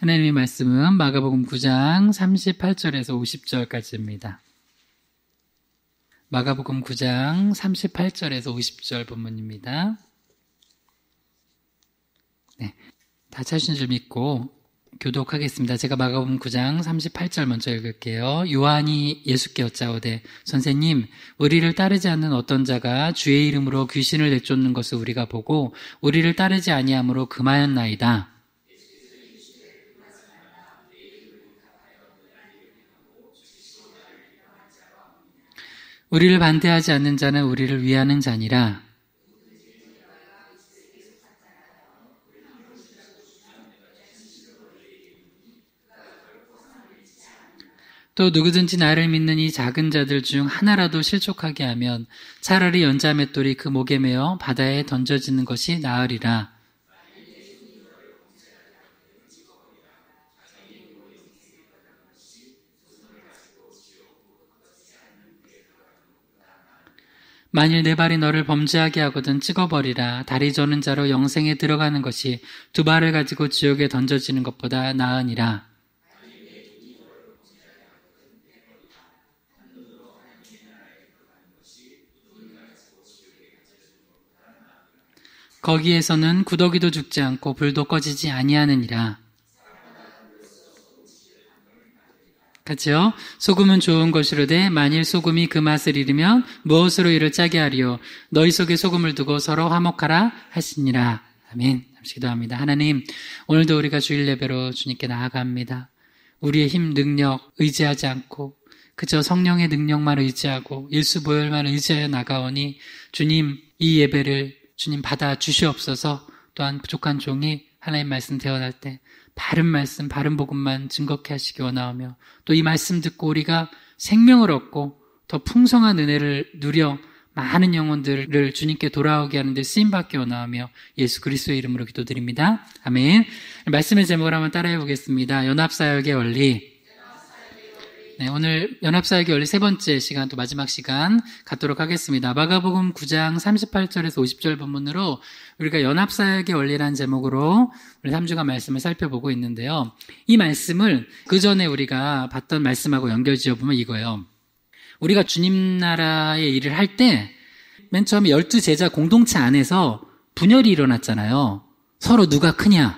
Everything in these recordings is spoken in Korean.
하나님의 말씀은 마가복음 9장 38절에서 50절까지입니다. 마가복음 9장 38절에서 50절 본문입니다. 네, 다 찾으신 줄 믿고 교독하겠습니다. 제가 마가복음 9장 38절 먼저 읽을게요. 요한이 예수께 여짜오되 선생님, 우리를 따르지 않는 어떤 자가 주의 이름으로 귀신을 내쫓는 것을 우리가 보고 우리를 따르지 아니함으로 금하였나이다. 우리를 반대하지 않는 자는 우리를 위하는 자니라. 또 누구든지 나를 믿는 이 작은 자들 중 하나라도 실족하게 하면 차라리 연자 맷돌이 그 목에 매어 바다에 던져지는 것이 나으리라. 만일 내 발이 너를 범죄하게 하거든 찍어버리라. 다리 저는 자로 영생에 들어가는 것이 두 발을 가지고 지옥에 던져지는 것보다 나으니라. 거기에서는 구더기도 죽지 않고 불도 꺼지지 아니하느니라. 같이요. 소금은 좋은 것이로되 만일 소금이 그 맛을 잃으면 무엇으로 이를 짜게 하리요. 너희 속에 소금을 두고 서로 화목하라 하시니라. 아멘. 잠시 기도합니다. 하나님, 오늘도 우리가 주일 예배로 주님께 나아갑니다. 우리의 힘, 능력 의지하지 않고 그저 성령의 능력만 의지하고 일수 보혈만 의지하여 나가오니 주님, 이 예배를 주님 받아 주시옵소서. 또한 부족한 종이 하나님 말씀 대언할 때 바른 말씀, 바른 복음만 증거케 하시기 원하오며 또 이 말씀 듣고 우리가 생명을 얻고 더 풍성한 은혜를 누려 많은 영혼들을 주님께 돌아오게 하는 데 쓰임받기 원하오며 예수 그리스도의 이름으로 기도드립니다. 아멘. 말씀의 제목을 한번 따라해 보겠습니다. 연합사역의 원리. 네, 오늘 연합사역의 원리 세 번째 시간, 또 마지막 시간 갖도록 하겠습니다. 마가복음 9장 38절에서 50절 본문으로 우리가 연합사역의 원리라는 제목으로 우리 3주간 말씀을 살펴보고 있는데요. 이 말씀을 그 전에 우리가 봤던 말씀하고 연결지어보면 이거예요. 우리가 주님 나라의 일을 할 때 맨 처음에 12제자 공동체 안에서 분열이 일어났잖아요. 서로 누가 크냐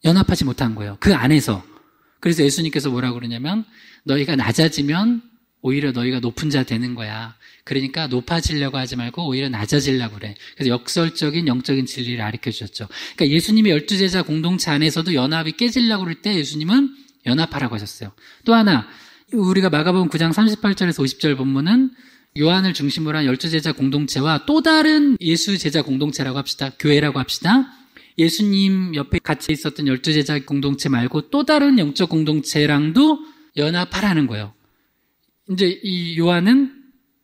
연합하지 못한 거예요. 그 안에서. 그래서 예수님께서 뭐라고 그러냐면 너희가 낮아지면 오히려 너희가 높은 자 되는 거야. 그러니까 높아지려고 하지 말고 오히려 낮아지려고 그래. 그래서 역설적인 영적인 진리를 가르쳐 주셨죠. 그러니까 예수님의 12제자 공동체 안에서도 연합이 깨지려고 그럴 때 예수님은 연합하라고 하셨어요. 또 하나, 우리가 마가복음 9장 38절에서 50절 본문은 요한을 중심으로 한 12제자 공동체와 또 다른 예수 제자 공동체라고 합시다. 교회라고 합시다. 예수님 옆에 같이 있었던 12제자 공동체 말고 또 다른 영적 공동체랑도 연합하라는 거예요. 이제 이 요한은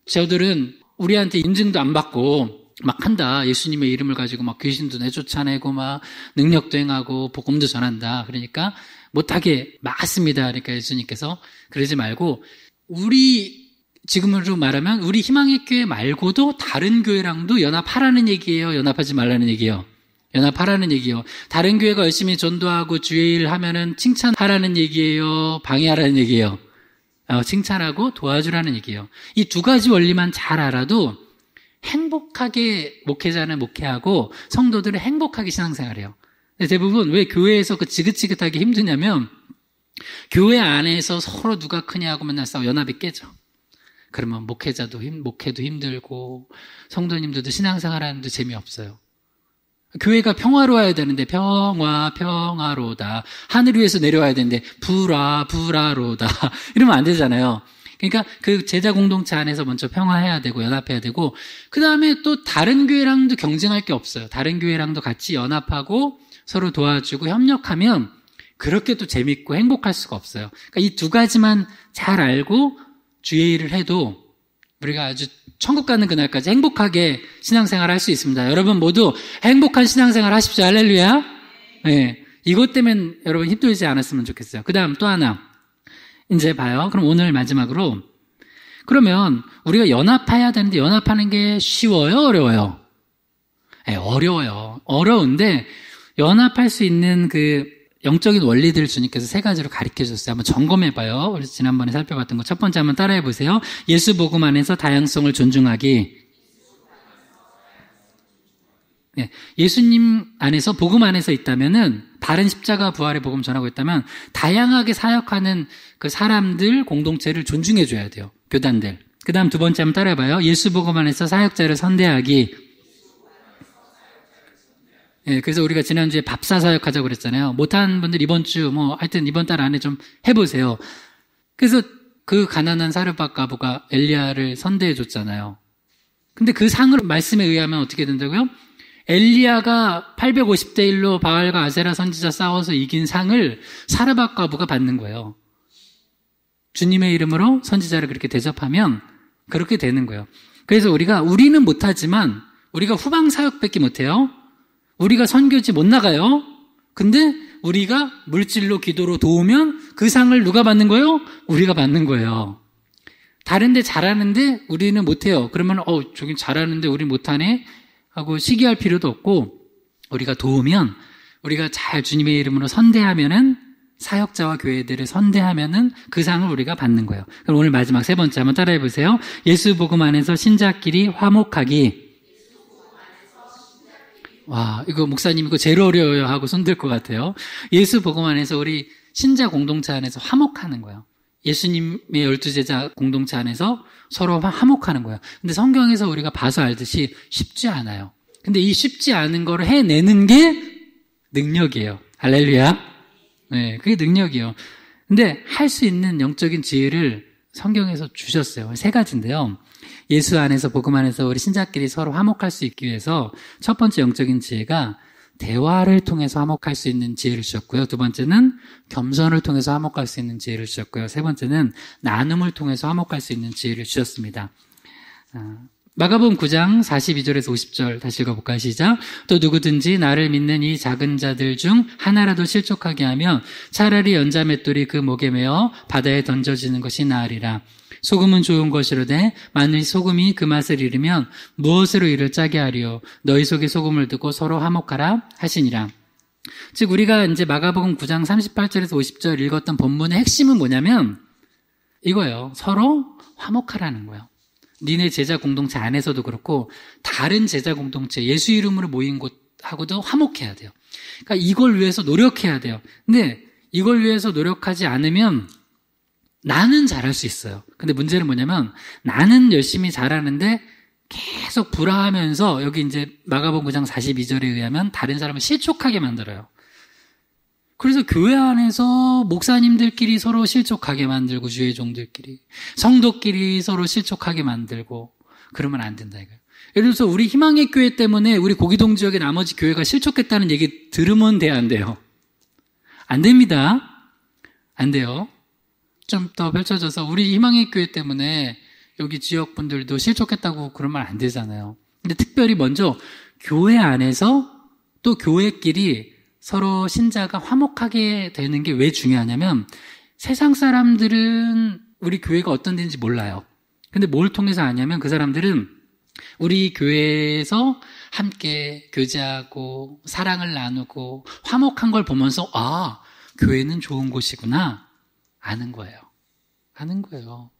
저들은 우리한테 인증도 안 받고 막 한다. 예수님의 이름을 가지고 막 귀신도 내쫓아내고 막 능력도 행하고 복음도 전한다. 그러니까 못하게 막았습니다. 그러니까 예수님께서 그러지 말고 우리 지금으로 말하면 우리 희망의 교회 말고도 다른 교회랑도 연합하라는 얘기예요. 연합하지 말라는 얘기예요. 연합하라는 얘기예요. 다른 교회가 열심히 전도하고 주의 일 하면은 칭찬하라는 얘기예요. 방해하라는 얘기예요. 칭찬하고 도와주라는 얘기예요. 이 두 가지 원리만 잘 알아도 행복하게 목회자는 목회하고 성도들은 행복하게 신앙생활해요. 대부분 왜 교회에서 그 지긋지긋하게 힘드냐면 교회 안에서 서로 누가 크냐고 맨날 싸워 연합이 깨져. 그러면 목회도 힘들고 성도님들도 신앙생활하는데 재미없어요. 교회가 평화로워야 되는데 평화로다. 하늘 위에서 내려와야 되는데 불화로다. 이러면 안 되잖아요. 그러니까 그 제자 공동체 안에서 먼저 평화해야 되고 연합해야 되고 그 다음에 또 다른 교회랑도 경쟁할 게 없어요. 다른 교회랑도 같이 연합하고 서로 도와주고 협력하면 그렇게 또 재밌고 행복할 수가 없어요. 그러니까 이 두 가지만 잘 알고 주의 일을 해도 우리가 아주 천국 가는 그날까지 행복하게 신앙생활 할 수 있습니다. 여러분 모두 행복한 신앙생활 하십시오. 할렐루야. 네, 이것 때문에 여러분 힘들지 않았으면 좋겠어요. 그 다음 또 하나 이제 봐요. 그럼 오늘 마지막으로 그러면 우리가 연합해야 되는데 연합하는 게 쉬워요? 어려워요? 네, 어려워요. 어려운데 연합할 수 있는 그 영적인 원리들을 주님께서 세 가지로 가르쳐 줬어요. 한번 점검해 봐요. 그래서 지난번에 살펴봤던 거 첫 번째 한번 따라해 보세요. 예수 복음 안에서 다양성을 존중하기. 네, 예수님 안에서 복음 안에서 있다면은 다른 십자가 부활의 복음 전하고 있다면 다양하게 사역하는 그 사람들 공동체를 존중해 줘야 돼요. 교단들. 그다음 두 번째 한번 따라해 봐요. 예수 복음 안에서 사역자를 선대하기. 예, 그래서 우리가 지난주에 밥사 사역하자고 그랬잖아요. 못한 분들 이번 주, 하여튼 이번 달 안에 좀 해보세요. 그래서 그 가난한 사르밧 과부가 엘리야를 선대해 줬잖아요. 근데 그 상을 말씀에 의하면 어떻게 된다고요? 엘리야가 850대 1로 바알과 아세라 선지자 싸워서 이긴 상을 사르밧 과부가 받는 거예요. 주님의 이름으로 선지자를 그렇게 대접하면 그렇게 되는 거예요. 그래서 우리는 못하지만 우리가 후방 사역밖에 못해요. 우리가 선교지 못 나가요. 근데 우리가 물질로 기도로 도우면 그 상을 누가 받는 거예요? 우리가 받는 거예요. 다른 데 잘하는데 우리는 못해요. 그러면 저긴 잘하는데 우리 못하네 하고 시기할 필요도 없고 우리가 도우면 우리가 잘 주님의 이름으로 선대하면은 사역자와 교회들을 선대하면은 그 상을 우리가 받는 거예요. 그럼 오늘 마지막 세 번째 한번 따라해 보세요. 예수 복음 안에서 신자끼리 화목하기. 와, 이거 목사님 이거 제일 어려워요 하고 손들 것 같아요. 예수 복음 안에서 우리 신자 공동체 안에서 화목하는 거예요. 예수님의 12제자 공동체 안에서 서로 화목하는 거예요. 근데 성경에서 우리가 봐서 알듯이 쉽지 않아요. 근데 이 쉽지 않은 거를 해내는 게 능력이에요. 할렐루야. 네, 그게 능력이에요. 근데 할 수 있는 영적인 지혜를 성경에서 주셨어요. 세 가지인데요. 예수 안에서 복음 안에서 우리 신자끼리 서로 화목할 수 있기 위해서 첫 번째 영적인 지혜가 대화를 통해서 화목할 수 있는 지혜를 주셨고요. 두 번째는 겸손을 통해서 화목할 수 있는 지혜를 주셨고요. 세 번째는 나눔을 통해서 화목할 수 있는 지혜를 주셨습니다. 마가복음 9장 42절에서 50절 다시 읽어볼까요? 시작. 또 누구든지 나를 믿는 이 작은 자들 중 하나라도 실족하게 하면 차라리 연자맷돌이 그 목에 매어 바다에 던져지는 것이 나으리라. 소금은 좋은 것이로되 만일 소금이 그 맛을 잃으면 무엇으로 이를 짜게 하리요? 너희 속에 소금을 두고 서로 화목하라 하시니라. 즉 우리가 이제 마가복음 9장 38절에서 50절 읽었던 본문의 핵심은 뭐냐면 이거예요. 서로 화목하라는 거예요. 니네 제자 공동체 안에서도 그렇고 다른 제자 공동체 예수 이름으로 모인 곳하고도 화목해야 돼요. 그러니까 이걸 위해서 노력해야 돼요. 근데 이걸 위해서 노력하지 않으면 나는 잘할 수 있어요. 근데 문제는 뭐냐면 나는 열심히 잘하는데 계속 불화하면서 여기 이제 마가복음 9장 42절에 의하면 다른 사람을 실족하게 만들어요. 그래서 교회 안에서 목사님들끼리 서로 실족하게 만들고 주의 종들끼리 성도끼리 서로 실족하게 만들고 그러면 안 된다 이거예요. 예를 들어서 우리 희망의 교회 때문에 우리 고기동 지역의 나머지 교회가 실족했다는 얘기 들으면 돼요, 안 돼요? 안 됩니다. 안 돼요. 좀 더 펼쳐져서 우리 희망의 교회 때문에 여기 지역 분들도 실족했다고 그러면 안 되잖아요. 근데 특별히 먼저 교회 안에서 또 교회끼리 서로 신자가 화목하게 되는 게 왜 중요하냐면 세상 사람들은 우리 교회가 어떤 데인지 몰라요. 근데 뭘 통해서 아냐면 그 사람들은 우리 교회에서 함께 교제하고 사랑을 나누고 화목한 걸 보면서 교회는 좋은 곳이구나 아는 거예요. 아는 거예요.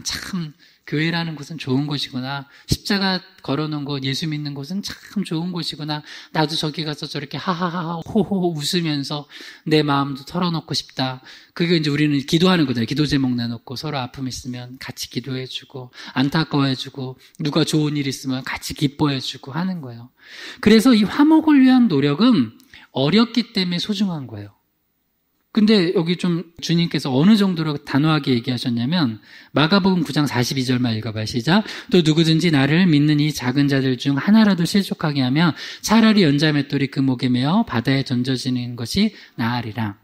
참 교회라는 곳은 좋은 곳이구나. 십자가 걸어놓은 곳, 예수 믿는 곳은 참 좋은 곳이구나. 나도 저기 가서 저렇게 하하하 호호 웃으면서 내 마음도 털어놓고 싶다. 그게 이제 우리는 기도하는 거잖아요. 기도 제목 내놓고 서로 아픔 있으면 같이 기도해주고 안타까워해주고 누가 좋은 일 있으면 같이 기뻐해주고 하는 거예요. 그래서 이 화목을 위한 노력은 어렵기 때문에 소중한 거예요. 근데 여기 좀 주님께서 어느 정도로 단호하게 얘기하셨냐면 마가복음 9장 42절만 읽어봐요. 시작. 또 누구든지 나를 믿는 이 작은 자들 중 하나라도 실족하게 하면 차라리 연자맷돌이 그 목에 매어 바다에 던져지는 것이 나으리라.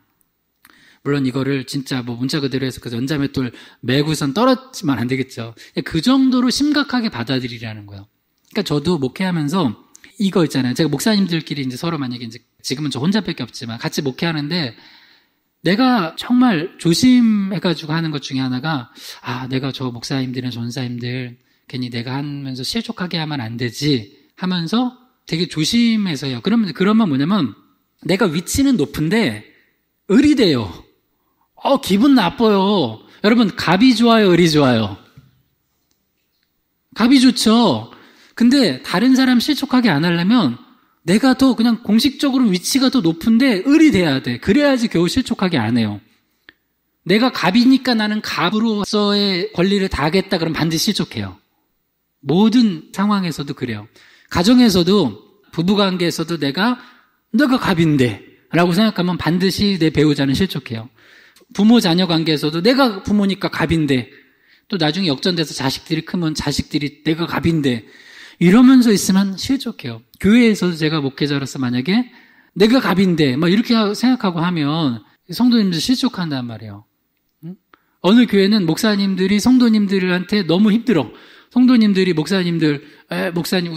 물론 이거를 진짜 문자 그대로 해서 그 연자맷돌 매고선 떨어지면 안 되겠죠. 그 정도로 심각하게 받아들이라는 거예요. 그러니까 저도 목회하면서 이거 있잖아요. 제가 목사님들끼리 이제 서로 만약에 이제 지금은 저 혼자밖에 없지만 같이 목회하는데 내가 정말 조심해가지고 하는 것 중에 하나가 내가 저 목사님들이나 전사님들 괜히 내가 하면서 실족하게 하면 안 되지 하면서 되게 조심해서 해요. 그러면 뭐냐면 내가 위치는 높은데 을이 돼요. 기분 나빠요. 여러분, 갑이 좋아요, 을이 좋아요? 갑이 좋죠. 근데 다른 사람 실족하게 안 하려면 내가 더 그냥 공식적으로 위치가 더 높은데 을이 돼야 돼. 그래야지 겨우 실족하게 안 해요. 내가 갑이니까 나는 갑으로서의 권리를 다하겠다 그러면 반드시 실족해요. 모든 상황에서도 그래요. 가정에서도, 부부관계에서도 내가 갑인데 라고 생각하면 반드시 내 배우자는 실족해요. 부모 자녀 관계에서도 내가 부모니까 갑인데, 또 나중에 역전돼서 자식들이 크면 자식들이 내가 갑인데 이러면서 있으면 실족해요. 교회에서도 제가 목회자로서 만약에 내가 갑인데 막 이렇게 생각하고 하면 성도님들 실족한단 말이에요. 어느 교회는 목사님들이 성도님들한테 너무 힘들어. 성도님들이 목사님,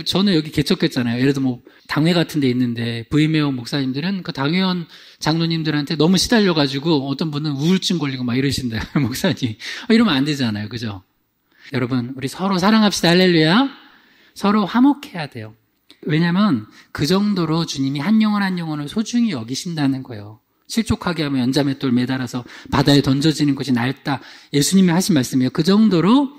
저는 여기 개척했잖아요. 예를 들어 뭐 당회 같은 데 있는데 부임회원 목사님들은 그 당회원 장로님들한테 너무 시달려가지고 어떤 분은 우울증 걸리고 막 이러신대요. 목사님. 이러면 안 되잖아요. 그죠? 여러분, 우리 서로 사랑합시다. 할렐루야. 서로 화목해야 돼요. 왜냐면 그 정도로 주님이 한 영혼 한 영혼을 소중히 여기신다는 거예요. 실족하게 하면 연자맷돌 매달아서 바다에 던져지는 것이 낫다. 예수님이 하신 말씀이에요. 그 정도로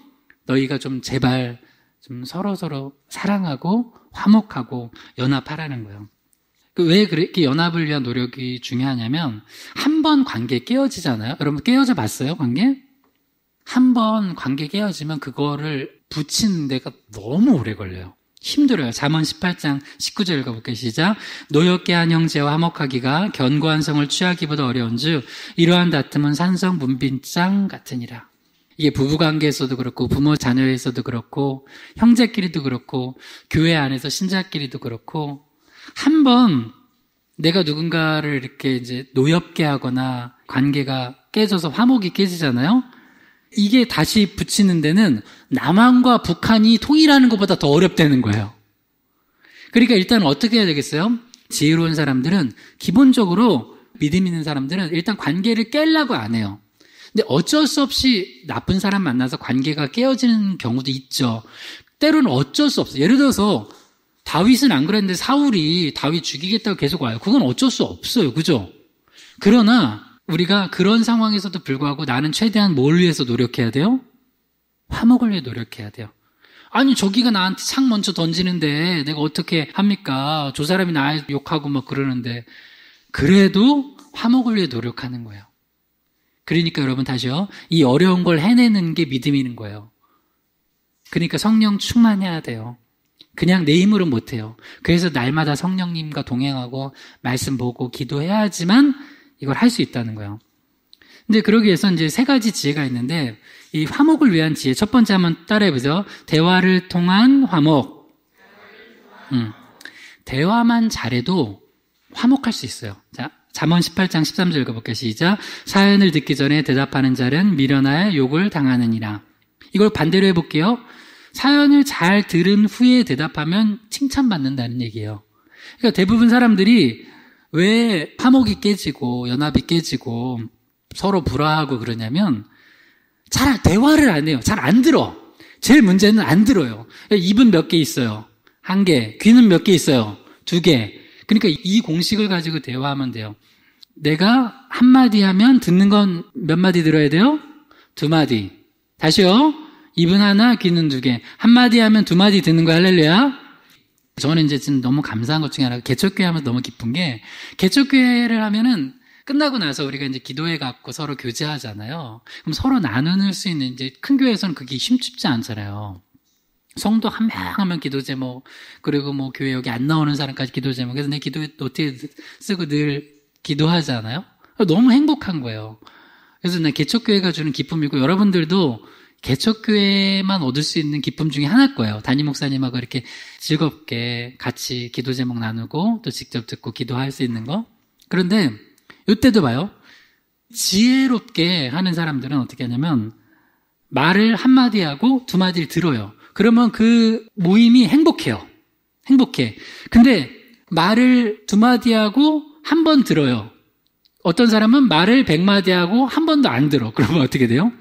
너희가 좀 제발 좀 서로서로 사랑하고 화목하고 연합하라는 거예요. 왜 그렇게 연합을 위한 노력이 중요하냐면 한 번 관계 깨어지잖아요. 여러분 깨어져 봤어요? 관계? 한 번 관계 깨어지면 그거를 붙이는 데가 너무 오래 걸려요. 힘들어요. 잠언 18장 19절 읽어볼게요. 시작. 노엽게 한 형제와 화목하기가 견고한 성을 취하기보다 어려운즉 이러한 다툼은 산성 문빈장 같으니라. 이게 부부관계에서도 그렇고 부모 자녀에서도 그렇고 형제끼리도 그렇고 교회 안에서 신자끼리도 그렇고 한 번 내가 누군가를 이렇게 이제 노엽게 하거나 관계가 깨져서 화목이 깨지잖아요. 이게 다시 붙이는 데는 남한과 북한이 통일하는 것보다 더 어렵다는 거예요. 그러니까 일단 어떻게 해야 되겠어요? 지혜로운 사람들은 기본적으로 믿음 있는 사람들은 일단 관계를 깨려고 안 해요. 근데 어쩔 수 없이 나쁜 사람 만나서 관계가 깨어지는 경우도 있죠. 때로는 어쩔 수 없어요. 예를 들어서 다윗은 안 그랬는데 사울이 다윗 죽이겠다고 계속 와요. 그건 어쩔 수 없어요. 그죠? 그러나 우리가 그런 상황에서도 불구하고 나는 최대한 뭘 위해서 노력해야 돼요? 화목을 위해 노력해야 돼요. 아니 저기가 나한테 창 먼저 던지는데 내가 어떻게 합니까? 저 사람이 나 욕하고 막 그러는데 그래도 화목을 위해 노력하는 거예요. 그러니까 여러분 다시요. 이 어려운 걸 해내는 게 믿음이는 거예요. 그러니까 성령 충만해야 돼요. 그냥 내 힘으로 못해요. 그래서 날마다 성령님과 동행하고 말씀 보고 기도해야지만 이걸 할 수 있다는 거예요. 근데 그러기 위해서 이제 세 가지 지혜가 있는데 이 화목을 위한 지혜 첫 번째 한번 따라해보죠. 대화를 통한 화목. 대화만 잘해도 화목할 수 있어요. 자, 잠언 18장 13절 읽어볼게요. 시작. 사연을 듣기 전에 대답하는 자는 미련하여 욕을 당하느니라. 이걸 반대로 해볼게요. 사연을 잘 들은 후에 대답하면 칭찬받는다는 얘기예요. 그러니까 대부분 사람들이 왜 화목이 깨지고 연합이 깨지고 서로 불화하고 그러냐면 잘 대화를 안 해요. 잘 안 들어. 제일 문제는 안 들어요. 입은 몇 개 있어요. 1개. 귀는 몇 개 있어요. 2개. 그러니까 이 공식을 가지고 대화하면 돼요. 내가 한마디 하면 듣는 건 몇 마디 들어야 돼요? 2마디. 다시요. 입은 하나, 귀는 2개. 한마디 하면 2마디 듣는 거 할렐루야. 저는 이제 지금 너무 감사한 것 중에 하나가 개척교회 하면서 너무 기쁜 게 개척교회를 하면은 끝나고 나서 우리가 이제 기도회 갖고 서로 교제하잖아요. 그럼 서로 나눌 수 있는 이제 큰 교회에서는 그게 쉽지 않잖아요. 성도 한 명 하면 기도 제목, 그리고 뭐 교회 여기 안 나오는 사람까지 기도 제목. 그래서 내 기도 노트에 쓰고 늘 기도하잖아요. 너무 행복한 거예요. 그래서 내 개척교회가 주는 기쁨이고 여러분들도 개척교회만 얻을 수 있는 기쁨 중에 하나일 거예요. 담임 목사님하고 이렇게 즐겁게 같이 기도 제목 나누고 또 직접 듣고 기도할 수 있는 거. 그런데 이때도 봐요. 지혜롭게 하는 사람들은 어떻게 하냐면 말을 한마디 하고 2마디를 들어요. 그러면 그 모임이 행복해요. 행복해. 근데 말을 2마디 하고 한 번 들어요. 어떤 사람은 말을 100마디 하고 한 번도 안 들어. 그러면 어떻게 돼요?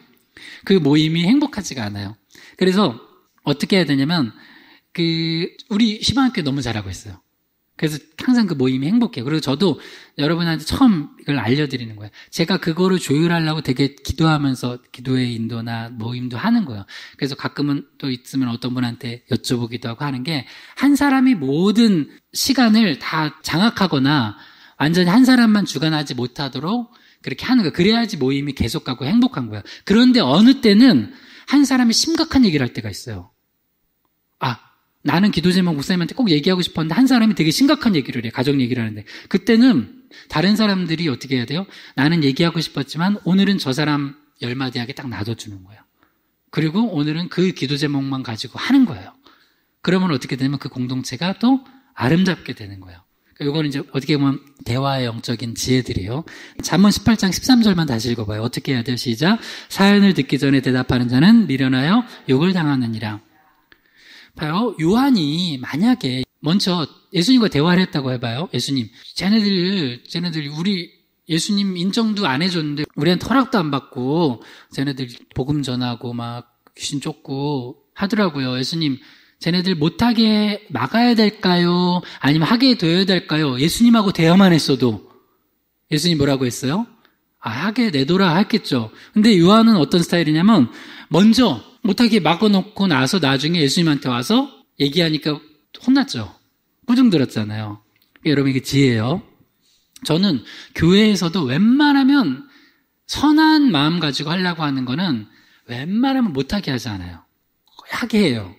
그 모임이 행복하지가 않아요. 그래서 어떻게 해야 되냐면 우리 희망학교 너무 잘하고 있어요. 그래서 항상 그 모임이 행복해요. 그리고 저도 여러분한테 처음 이걸 알려드리는 거예요. 제가 그거를 조율하려고 되게 기도하면서 기도의 인도나 모임도 하는 거예요. 그래서 가끔은 또 있으면 어떤 분한테 여쭤보기도 하고 하는 게, 한 사람이 모든 시간을 다 장악하거나 완전히 한 사람만 주관하지 못하도록 그렇게 하는 거예요. 그래야지 모임이 계속 가고 행복한 거예요. 그런데 어느 때는 한 사람이 심각한 얘기를 할 때가 있어요. 나는 기도 제목 목사님한테 꼭 얘기하고 싶었는데 한 사람이 되게 심각한 얘기를 해요. 가족 얘기를 하는데. 그때는 다른 사람들이 어떻게 해야 돼요? 나는 얘기하고 싶었지만 오늘은 저 사람 10마디하게 딱 놔둬주는 거예요. 그리고 오늘은 그 기도 제목만 가지고 하는 거예요. 그러면 어떻게 되면 그 공동체가 또 아름답게 되는 거예요. 이거는 이제 어떻게 보면 대화의 영적인 지혜들이에요. 잠언 18장 13절만 다시 읽어봐요. 어떻게 해야 돼요? 시작. 사연을 듣기 전에 대답하는 자는 미련하여 욕을 당하느니라. 봐요. 요한이 만약에 먼저 예수님과 대화를 했다고 해봐요. 예수님, 쟤네들 우리 예수님 인정도 안 해줬는데 우리한테 허락도 안 받고 쟤네들 복음 전하고 막 귀신 쫓고 하더라고요. 예수님, 쟤네들 못하게 막아야 될까요? 아니면 하게 둬야 될까요? 예수님하고 대화만 했어도. 예수님 뭐라고 했어요? 하게 내둬라 했겠죠. 근데 요한은 어떤 스타일이냐면 먼저 못하게 막아놓고 나서 나중에 예수님한테 와서 얘기하니까 혼났죠. 꾸중 들었잖아요. 여러분, 이게 지혜예요. 저는 교회에서도 웬만하면 선한 마음 가지고 하려고 하는 거는 웬만하면 못하게 하지 않아요. 하게 해요.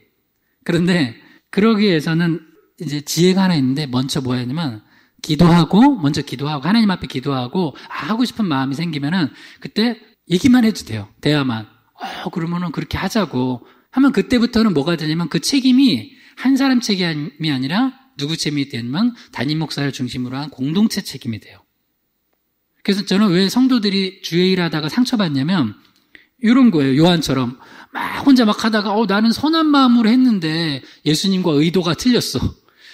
그런데 그러기 위해서는 이제 지혜가 하나 있는데, 먼저 뭐 하냐면 먼저 기도하고 하나님 앞에 기도하고 하고 싶은 마음이 생기면은 그때 얘기만 해도 돼요. 대화만. 그러면은 그렇게 하자고 하면 그때부터는 뭐가 되냐면 그 책임이 한 사람 책임이 아니라 누구 책임이 되냐면 담임 목사를 중심으로 한 공동체 책임이 돼요. 그래서 저는 왜 성도들이 주의 일하다가 상처받냐면 이런 거예요. 요한처럼 막 혼자 막 하다가 나는 선한 마음으로 했는데 예수님과 의도가 틀렸어.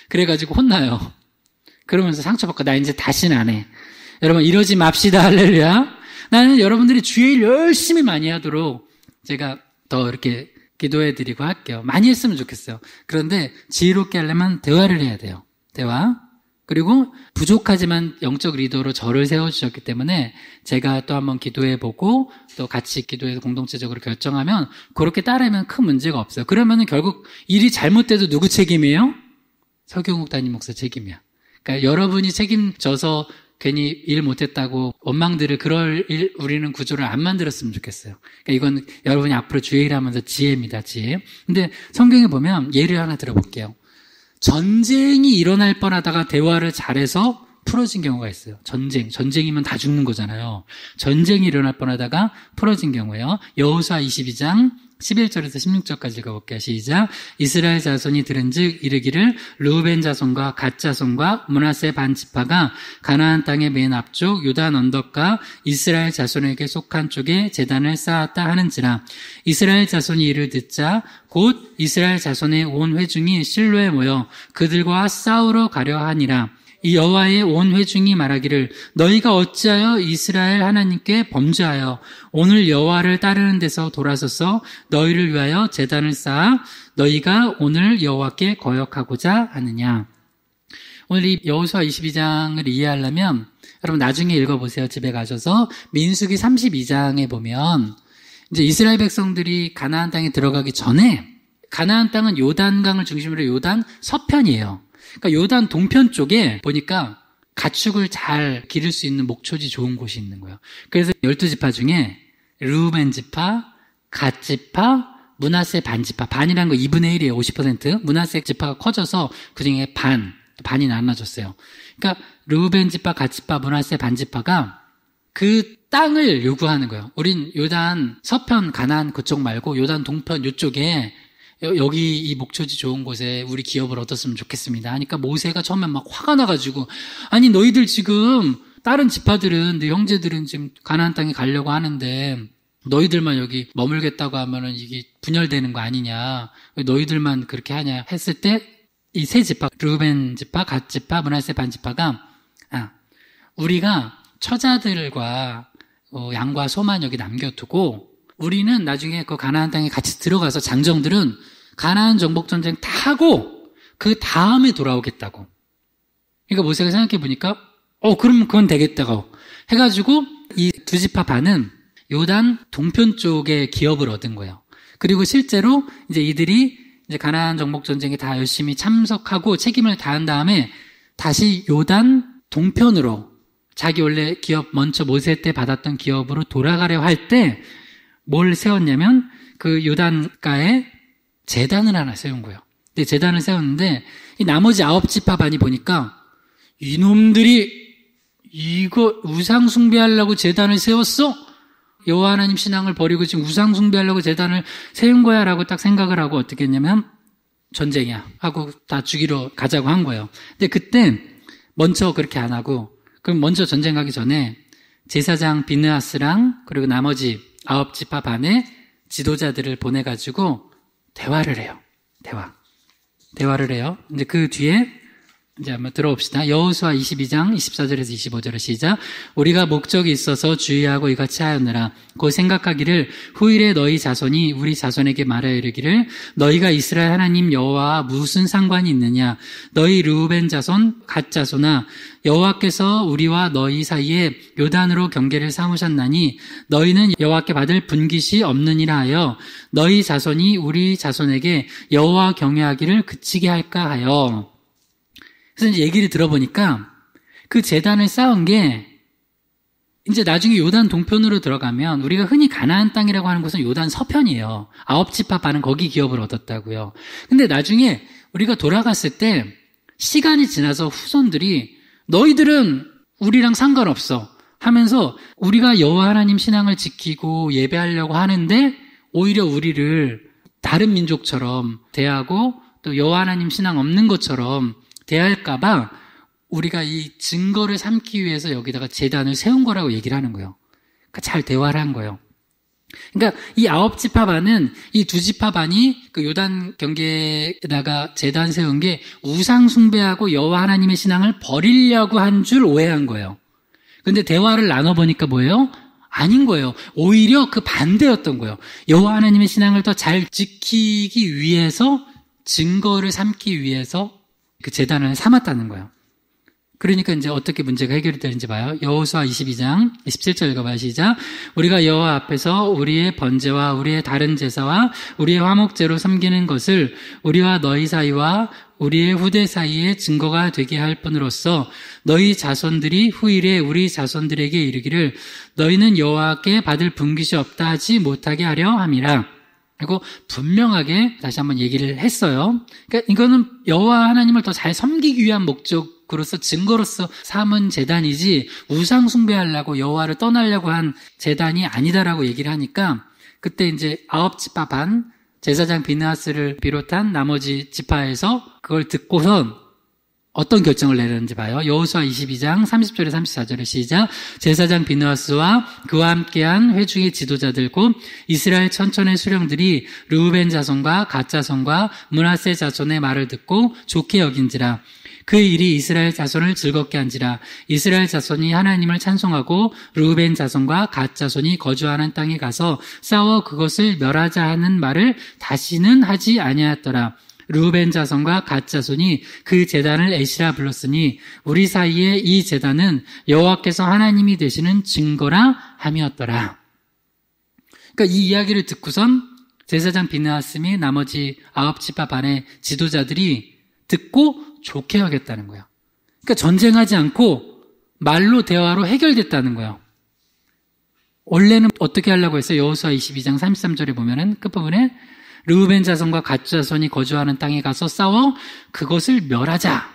그래가지고 혼나요. 그러면서 상처받고 나 이제 다시는 안 해. 여러분, 이러지 맙시다. 할렐루야. 나는 여러분들이 주의 일 열심히 많이 하도록 제가 더 이렇게 기도해드리고 할게요. 많이 했으면 좋겠어요. 그런데 지혜롭게 하려면 대화를 해야 돼요. 대화. 그리고 부족하지만 영적 리더로 저를 세워주셨기 때문에 제가 또 한번 기도해보고 또 같이 기도해서 공동체적으로 결정하면 그렇게 따르면 큰 문제가 없어요. 그러면은 결국 일이 잘못돼도 누구 책임이에요? 서경욱 담임 목사 책임이야. 그러니까 여러분이 책임져서 괜히 일 못했다고 원망들을 우리는 구조를 안 만들었으면 좋겠어요. 그러니까 이건 여러분이 앞으로 주의 일하면서 지혜입니다, 지혜. 근데 성경에 보면 예를 하나 들어볼게요. 전쟁이 일어날 뻔하다가 대화를 잘해서 풀어진 경우가 있어요. 전쟁이면 다 죽는 거잖아요. 전쟁이 일어날 뻔하다가 풀어진 경우예요. 여호수아 22장 11절에서 16절까지 읽어볼게요. 시작. 이스라엘 자손이 들은즉 이르기를 르우벤 자손과 갓 자손과 므낫세 반 지파가 가나안 땅의 맨 앞쪽 요단 언덕과 이스라엘 자손에게 속한 쪽에 제단을 쌓았다 하는지라. 이스라엘 자손이 이를 듣자 곧 이스라엘 자손의 온 회중이 실로에 모여 그들과 싸우러 가려 하니라. 이 여호와의 온 회중이 말하기를 너희가 어찌하여 이스라엘 하나님께 범죄하여 오늘 여호와를 따르는 데서 돌아서서 너희를 위하여 제단을 쌓아 너희가 오늘 여호와께 거역하고자 하느냐. 오늘 이 여호수아 22장을 이해하려면 여러분 나중에 읽어보세요. 집에 가셔서 민수기 32장에 보면 이제 이스라엘 백성들이 가나안 땅에 들어가기 전에 가나안 땅은 요단강을 중심으로 요단 서편이에요. 그러니까 요단 동편 쪽에 보니까 가축을 잘 기를 수 있는 목초지 좋은 곳이 있는 거예요. 그래서 12지파 중에 르우벤 지파, 갓 지파, 므낫세 반 지파, 반이라는 거 2분의 1이에요. 50%. 므낫세 지파가 커져서 그중에 반이 나눠졌어요. 그러니까 르우벤 지파, 갓 지파, 므낫세 반 지파가 그 땅을 요구하는 거예요. 우린 요단 서편 가나안 그쪽 말고 요단 동편 요쪽에 여기 이 목초지 좋은 곳에 우리 기업을 얻었으면 좋겠습니다. 하니까 모세가 처음에 막 화가 나가지고 아니 너희들 지금 다른 지파들은 내 형제들은 지금 가나안 땅에 가려고 하는데 너희들만 여기 머물겠다고 하면은 이게 분열되는 거 아니냐. 너희들만 그렇게 하냐 했을 때 이 세 지파 르우벤 지파, 갓 지파, 므낫세 반 지파가 우리가 처자들과 양과 소만 여기 남겨두고 우리는 나중에 그 가나안 땅에 같이 들어가서 장정들은 가나안 정복전쟁 다 하고 그 다음에 돌아오겠다고. 그러니까 모세가 생각해 보니까 그럼 그건 되겠다고 해가지고 이 두 지파 반은 요단 동편 쪽에 기업을 얻은 거예요. 그리고 실제로 이제 이들이 이제 가나안 정복 전쟁에 다 열심히 참석하고 책임을 다한 다음에 다시 요단 동편으로 자기 원래 기업 먼저 모세 때 받았던 기업으로 돌아가려 할 때 뭘 세웠냐면 그 요단가에 제단을 하나 세운 거예요. 근데 제단을 세웠는데 이 나머지 9지파 반이 보니까 이놈들이 이거 우상 숭배하려고 제단을 세웠어? 여호와 하나님 신앙을 버리고 지금 우상 숭배하려고 제단을 세운 거야 라고 딱 생각을 하고 어떻게 했냐면 전쟁이야 하고 다 죽이러 가자고 한 거예요. 근데 그때 먼저 그렇게 안 하고 그럼 먼저 전쟁 가기 전에 제사장 비느하스랑 그리고 나머지 9지파 반의 지도자들을 보내가지고 대화를 해요. 대화를 해요. 이제 그 뒤에 이제 한번 들어봅시다. 여호수아 22장 24절에서 25절을 시작. 우리가 목적이 있어서 주의하고 이같이 하였느라 곧 생각하기를 후일에 너희 자손이 우리 자손에게 말하여 이르기를 너희가 이스라엘 하나님 여호와와 무슨 상관이 있느냐 너희 르우벤 자손 갓 자손아 여호와께서 우리와 너희 사이에 요단으로 경계를 삼으셨나니 너희는 여호와께 받을 분깃이 없느니라 하여 너희 자손이 우리 자손에게 여호와 경외하기를 그치게 할까 하여. 그래서 이제 얘기를 들어보니까 그 제단을 쌓은 게 이제 나중에 요단 동편으로 들어가면 우리가 흔히 가나안 땅이라고 하는 곳은 요단 서편이에요. 9지파 반은 거기 기업을 얻었다고요. 근데 나중에 우리가 돌아갔을 때 시간이 지나서 후손들이 너희들은 우리랑 상관없어 하면서 우리가 여호와 하나님 신앙을 지키고 예배하려고 하는데 오히려 우리를 다른 민족처럼 대하고 또 여호와 하나님 신앙 없는 것처럼 대할까봐 우리가 이 증거를 삼기 위해서 여기다가 제단을 세운 거라고 얘기를 하는 거예요. 그러니까 잘 대화를 한 거예요. 그러니까 이 9지파 반은 이 2지파 반이 그 요단 경계에다가 제단 세운 게 우상 숭배하고 여호와 하나님의 신앙을 버리려고 한 줄 오해한 거예요. 근데 대화를 나눠보니까 뭐예요? 아닌 거예요. 오히려 그 반대였던 거예요. 여호와 하나님의 신앙을 더 잘 지키기 위해서 증거를 삼기 위해서 그 제단을 삼았다는 거예요. 그러니까 이제 어떻게 문제가 해결이 되는지 봐요. 여호수아 22장 27절 읽어봐요. 시작. 우리가 여호와 앞에서 우리의 번제와 우리의 다른 제사와 우리의 화목제로 섬기는 것을 우리와 너희 사이와 우리의 후대 사이에 증거가 되게 할 뿐으로써 너희 자손들이 후일에 우리 자손들에게 이르기를 너희는 여호와께 받을 분깃이 없다 하지 못하게 하려 함이라. 그리고 분명하게 다시 한번 얘기를 했어요. 그러니까 이거는 여호와 하나님을 더 잘 섬기기 위한 목적으로서 증거로서 삼은 제단이지 우상 숭배하려고 여호와를 떠나려고 한 제단이 아니다라고 얘기를 하니까 그때 이제 9지파 반 제사장 비느하스를 비롯한 나머지 지파에서 그걸 듣고선 어떤 결정을 내렸는지 봐요. 여호수아 22장 30절에 34절에 시작. 제사장 비느하스와 그와 함께한 회중의 지도자들 곧 이스라엘 천천의 수령들이 르우벤 자손과 갓 자손과 므낫세 자손의 말을 듣고 좋게 여긴지라. 그 일이 이스라엘 자손을 즐겁게 한지라. 이스라엘 자손이 하나님을 찬송하고 르우벤 자손과 갓 자손이 거주하는 땅에 가서 싸워 그것을 멸하자 하는 말을 다시는 하지 아니하였더라. 르우벤 자손과 갓 자손이 그 제단을 에시라 불렀으니 우리 사이에 이 제단은 여호와께서 하나님이 되시는 증거라 함이었더라. 그러니까 이 이야기를 듣고선 제사장 비느하스 및 나머지 9지파 반의 지도자들이 듣고 좋게 여겼다는 거예요. 그러니까 전쟁하지 않고 말로 대화로 해결됐다는 거예요. 원래는 어떻게 하려고 했어요? 여호수아 22장 33절에 보면은 끝부분에 르우벤 자손과 갓 자손이 거주하는 땅에 가서 싸워 그것을 멸하자.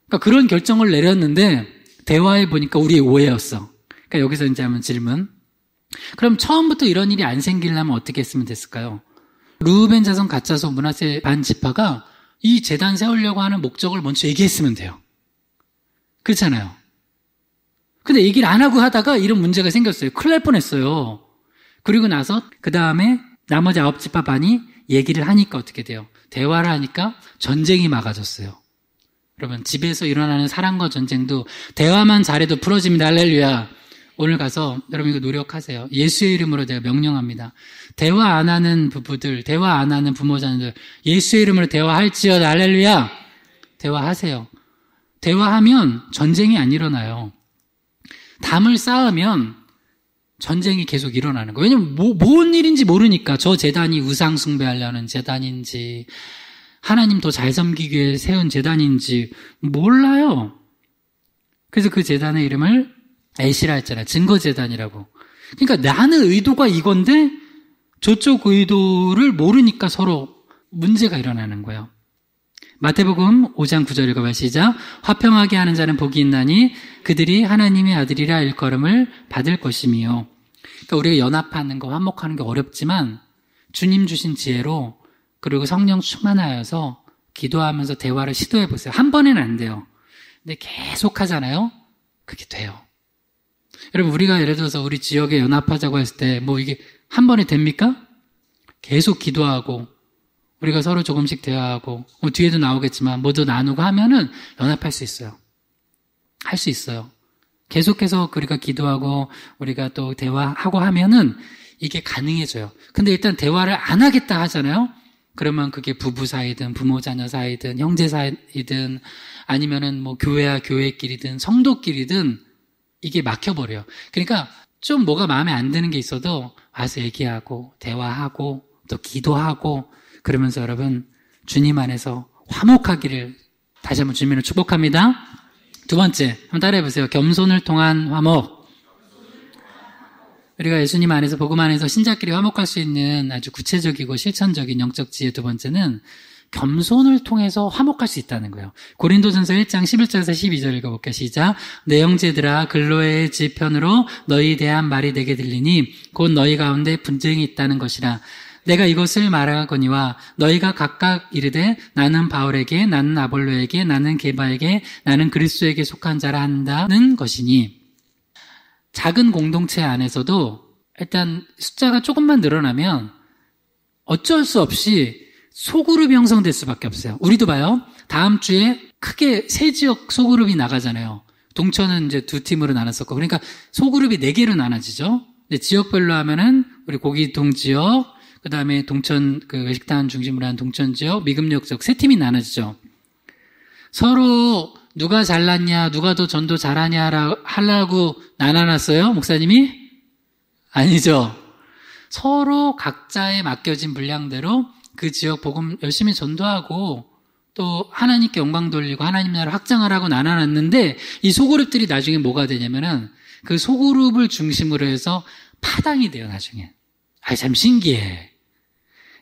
그러니까 그런 결정을 내렸는데 대화해 보니까 우리의 오해였어. 그러니까 여기서 이제 한번 질문. 그럼 처음부터 이런 일이 안 생기려면 어떻게 했으면 됐을까요? 르우벤 자손, 갓 자손, 므낫세 반 지파가 이 제단 세우려고 하는 목적을 먼저 얘기했으면 돼요. 그렇잖아요. 근데 얘기를 안 하고 하다가 이런 문제가 생겼어요. 큰일 날 뻔했어요. 그리고 나서 그 다음에 나머지 9지파 반이 얘기를 하니까 어떻게 돼요? 대화를 하니까 전쟁이 막아졌어요. 여러분 집에서 일어나는 사랑과 전쟁도 대화만 잘해도 풀어집니다. 할렐루야. 오늘 가서 여러분 이거 노력하세요. 예수의 이름으로 제가 명령합니다. 대화 안 하는 부부들, 대화 안 하는 부모자녀들 예수의 이름으로 대화할지어다. 할렐루야. 대화하세요. 대화하면 전쟁이 안 일어나요. 담을 쌓으면 전쟁이 계속 일어나는 거예요. 왜냐면 뭔 일인지 모르니까. 저 제단이 우상 숭배하려는 제단인지 하나님 더 잘 섬기기 위해 세운 제단인지 몰라요. 그래서 그 제단의 이름을 에시라 했잖아요. 증거제단이라고. 그러니까 나는 의도가 이건데 저쪽 의도를 모르니까 서로 문제가 일어나는 거예요. 마태복음 5장 9절 읽어봐요. 시작. 화평하게 하는 자는 복이 있나니 그들이 하나님의 아들이라 일컬음을 받을 것이며. 그러니까 우리가 연합하는 거, 화목하는 게 어렵지만 주님 주신 지혜로 그리고 성령 충만하여서 기도하면서 대화를 시도해 보세요. 한 번에는 안 돼요. 근데 계속 하잖아요. 그게 돼요. 여러분, 우리가 예를 들어서 우리 지역에 연합하자고 했을 때 뭐 이게 한 번에 됩니까? 계속 기도하고 우리가 서로 조금씩 대화하고 뭐 뒤에도 나오겠지만 뭐도 나누고 하면은 연합할 수 있어요. 할 수 있어요. 계속해서 우리가 기도하고 우리가 또 대화하고 하면은 이게 가능해져요. 근데 일단 대화를 안 하겠다 하잖아요. 그러면 그게 부부 사이든 부모 자녀 사이든 형제 사이든 아니면은 뭐 교회와 교회끼리든 성도끼리든 이게 막혀버려요. 그러니까 좀 뭐가 마음에 안 드는 게 있어도 와서 얘기하고 대화하고 또 기도하고 그러면서 여러분 주님 안에서 화목하기를 다시 한번 주님을 축복합니다. 두 번째 한번 따라해보세요. 겸손을 통한 화목. 우리가 예수님 안에서 복음 안에서 신자끼리 화목할 수 있는 아주 구체적이고 실천적인 영적 지혜 두 번째는 겸손을 통해서 화목할 수 있다는 거예요. 고린도전서 1장 11절에서 12절 읽어볼게요. 시작. 내 형제들아 글로의 집 편으로 너희 대한 말이 내게 들리니 곧 너희 가운데 분쟁이 있다는 것이라. 내가 이것을 말하거니와 너희가 각각 이르되 나는 바울에게 나는 아볼로에게 나는 게바에게 나는 그리스도에게 속한 자라 한다는 것이니. 작은 공동체 안에서도 일단 숫자가 조금만 늘어나면 어쩔 수 없이 소그룹이 형성될 수밖에 없어요. 우리도 봐요. 다음 주에 크게 세 지역 소그룹이 나가잖아요. 동천은 이제 두 팀으로 나눴었고, 그러니까 소그룹이 4개로 나눠지죠. 근데 지역별로 하면은 우리 고기동 지역, 그 다음에 동천 그 외식당 중심으로 한 동천 지역, 미금역 지역 3팀이 나눠지죠. 서로 누가 잘났냐, 누가 더 전도 잘하냐 하려고 나눠놨어요, 목사님이? 아니죠. 서로 각자의 맡겨진 분량대로 그 지역 복음 열심히 전도하고 또 하나님께 영광 돌리고 하나님 나라를 확장하라고 나눠놨는데 이 소그룹들이 나중에 뭐가 되냐면은 그 소그룹을 중심으로 해서 파당이 돼요, 나중에. 참 신기해.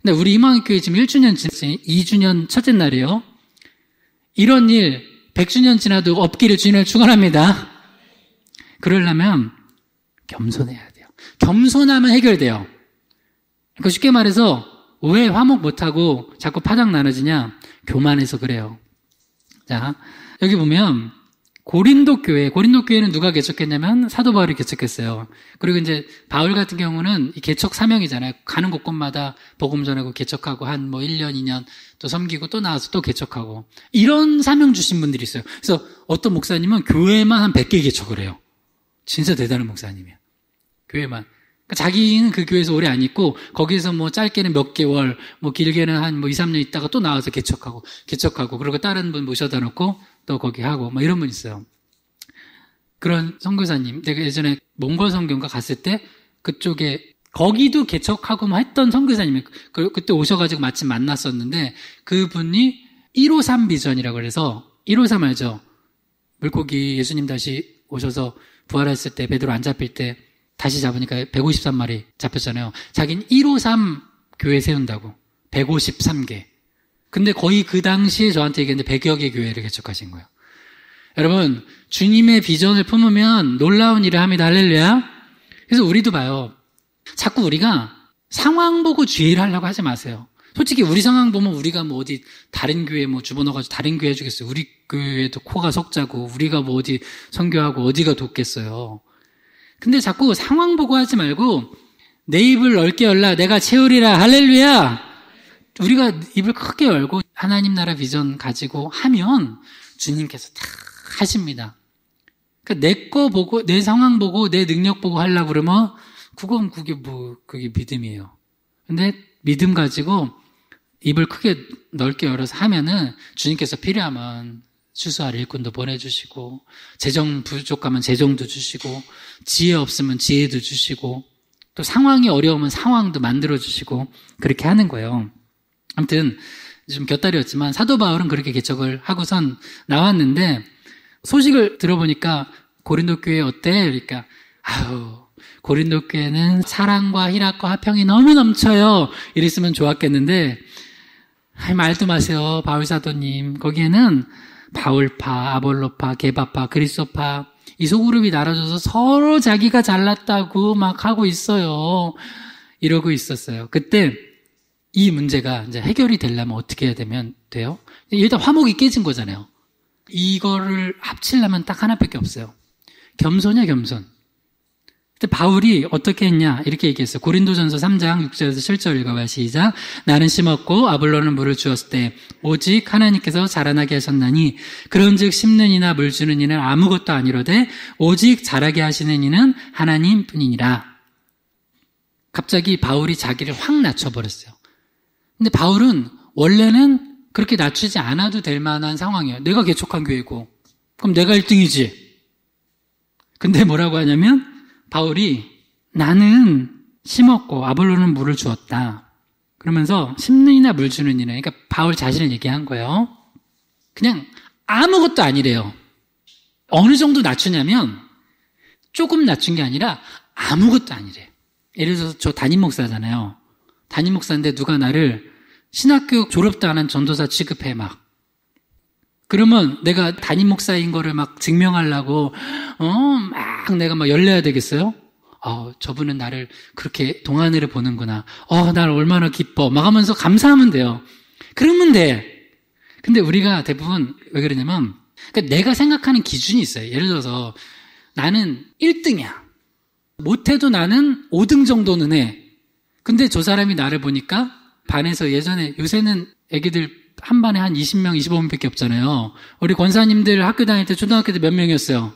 근데 우리 희망교회 지금 1주년 지났어요. 2주년 첫째 날이에요. 이런 일 100주년 지나도 없기를 주님을 축원합니다. 그러려면 겸손해야 돼요. 겸손하면 해결돼요. 그러니까 쉽게 말해서 왜 화목 못하고 자꾸 파장 나눠지냐? 교만해서 그래요. 자, 여기 보면 고린도 교회는 누가 개척했냐면 사도 바울이 개척했어요. 그리고 이제 바울 같은 경우는 이 개척 사명이잖아요. 가는 곳곳마다 복음 전하고 개척하고 한 뭐 1년, 2년 또 섬기고 또 나와서 또 개척하고 이런 사명 주신 분들이 있어요. 그래서 어떤 목사님은 교회만 한 100개 개척을 해요. 진짜 대단한 목사님이에요. 교회만. 그러니까 자기는 그 교회에서 오래 안 있고 거기에서 뭐 짧게는 몇 개월, 뭐 길게는 한 뭐 2, 3년 있다가 또 나와서 개척하고 그리고 다른 분 모셔다 놓고 또 거기 하고 뭐 이런 분 있어요. 그런 선교사님, 내가 예전에 몽골 선교인가 갔을 때 그쪽에 거기도 개척하고 뭐 했던 선교사님이 그때 오셔가지고 마침 만났었는데 그분이 153 비전이라고 그래서 153 알죠? 물고기 예수님 다시 오셔서 부활했을 때 베드로 안 잡힐 때 다시 잡으니까 153마리 잡혔잖아요. 자기는 153 교회 세운다고. 153개. 근데 거의 그 당시에 저한테 얘기했는데 100여 개 교회를 개척하신 거예요. 여러분, 주님의 비전을 품으면 놀라운 일을 합니다. 할렐루야. 그래서 우리도 봐요. 자꾸 우리가 상황 보고 주의를 하려고 하지 마세요. 솔직히 우리 상황 보면 우리가 뭐 어디 다른 교회 뭐 집어넣어가지고 다른 교회 해주겠어요. 우리 교회도 코가 석자고 우리가 뭐 어디 선교하고 어디가 돕겠어요. 근데 자꾸 상황 보고 하지 말고 내 입을 넓게 열라 내가 채우리라. 할렐루야. 우리가 입을 크게 열고 하나님 나라 비전 가지고 하면 주님께서 다 하십니다. 그러니까 내 거 보고 내 상황 보고 내 능력 보고 하려고 그러면 그게 믿음이에요. 근데 믿음 가지고 입을 크게 넓게 열어서 하면은 주님께서 필요하면 추수할 일꾼도 보내주시고, 재정 부족하면 재정도 주시고, 지혜 없으면 지혜도 주시고, 또 상황이 어려우면 상황도 만들어주시고, 그렇게 하는 거예요. 아무튼 좀 곁다리였지만 사도 바울은 그렇게 개척을 하고선 나왔는데, 소식을 들어보니까 고린도 교회 어때? 그러니까 고린도 교회는 사랑과 희락과 화평이 너무 넘쳐요. 이랬으면 좋았겠는데, 말도 마세요, 바울 사도님. 거기에는 바울파, 아볼로파, 게바파, 그리스도파 이 소그룹이 나눠져서 서로 자기가 잘났다고 막 하고 있어요. 이러고 있었어요. 그때 이 문제가 이제 해결이 되려면 어떻게 해야 돼요? 일단 화목이 깨진 거잖아요. 이거를 합치려면 딱 하나밖에 없어요. 겸손이야, 겸손. 근데 바울이 어떻게 했냐 이렇게 얘기했어요. 고린도전서 3장 6절에서 7절 읽어봐요. 시작. 나는 심었고 아볼로는 물을 주었을 때 오직 하나님께서 자라나게 하셨나니 그런즉 심는 이나 물 주는 이는 아무것도 아니로되 오직 자라게 하시는 이는 하나님뿐이니라. 갑자기 바울이 자기를 확 낮춰버렸어요. 근데 바울은 원래는 그렇게 낮추지 않아도 될 만한 상황이에요. 내가 개척한 교회고 그럼 내가 1등이지. 근데 뭐라고 하냐면 바울이 나는 심었고 아볼로는 물을 주었다. 그러면서 심는 이나 물 주는 이는, 그러니까 바울 자신을 얘기한 거예요. 그냥 아무것도 아니래요. 어느 정도 낮추냐면 조금 낮춘 게 아니라 아무것도 아니래. 예를 들어서 저 담임 목사잖아요. 담임 목사인데 누가 나를 신학교육 졸업도 안 한 전도사 취급해 막. 그러면 내가 담임 목사인 거를 막 증명하려고 막 내가 막 열내야 되겠어요? 저분은 나를 그렇게 동안으로 보는구나. 날 얼마나 기뻐. 막 하면서 감사하면 돼요. 그러면 돼. 근데 우리가 대부분 왜 그러냐면 그러니까 내가 생각하는 기준이 있어요. 예를 들어서 나는 1등이야. 못해도 나는 5등 정도는 해. 근데 저 사람이 나를 보니까 반에서 예전에 요새는 애기들 한 반에 한 20명, 25명밖에 없잖아요. 우리 권사님들 학교 다닐 때 초등학교 때 몇 명이었어요?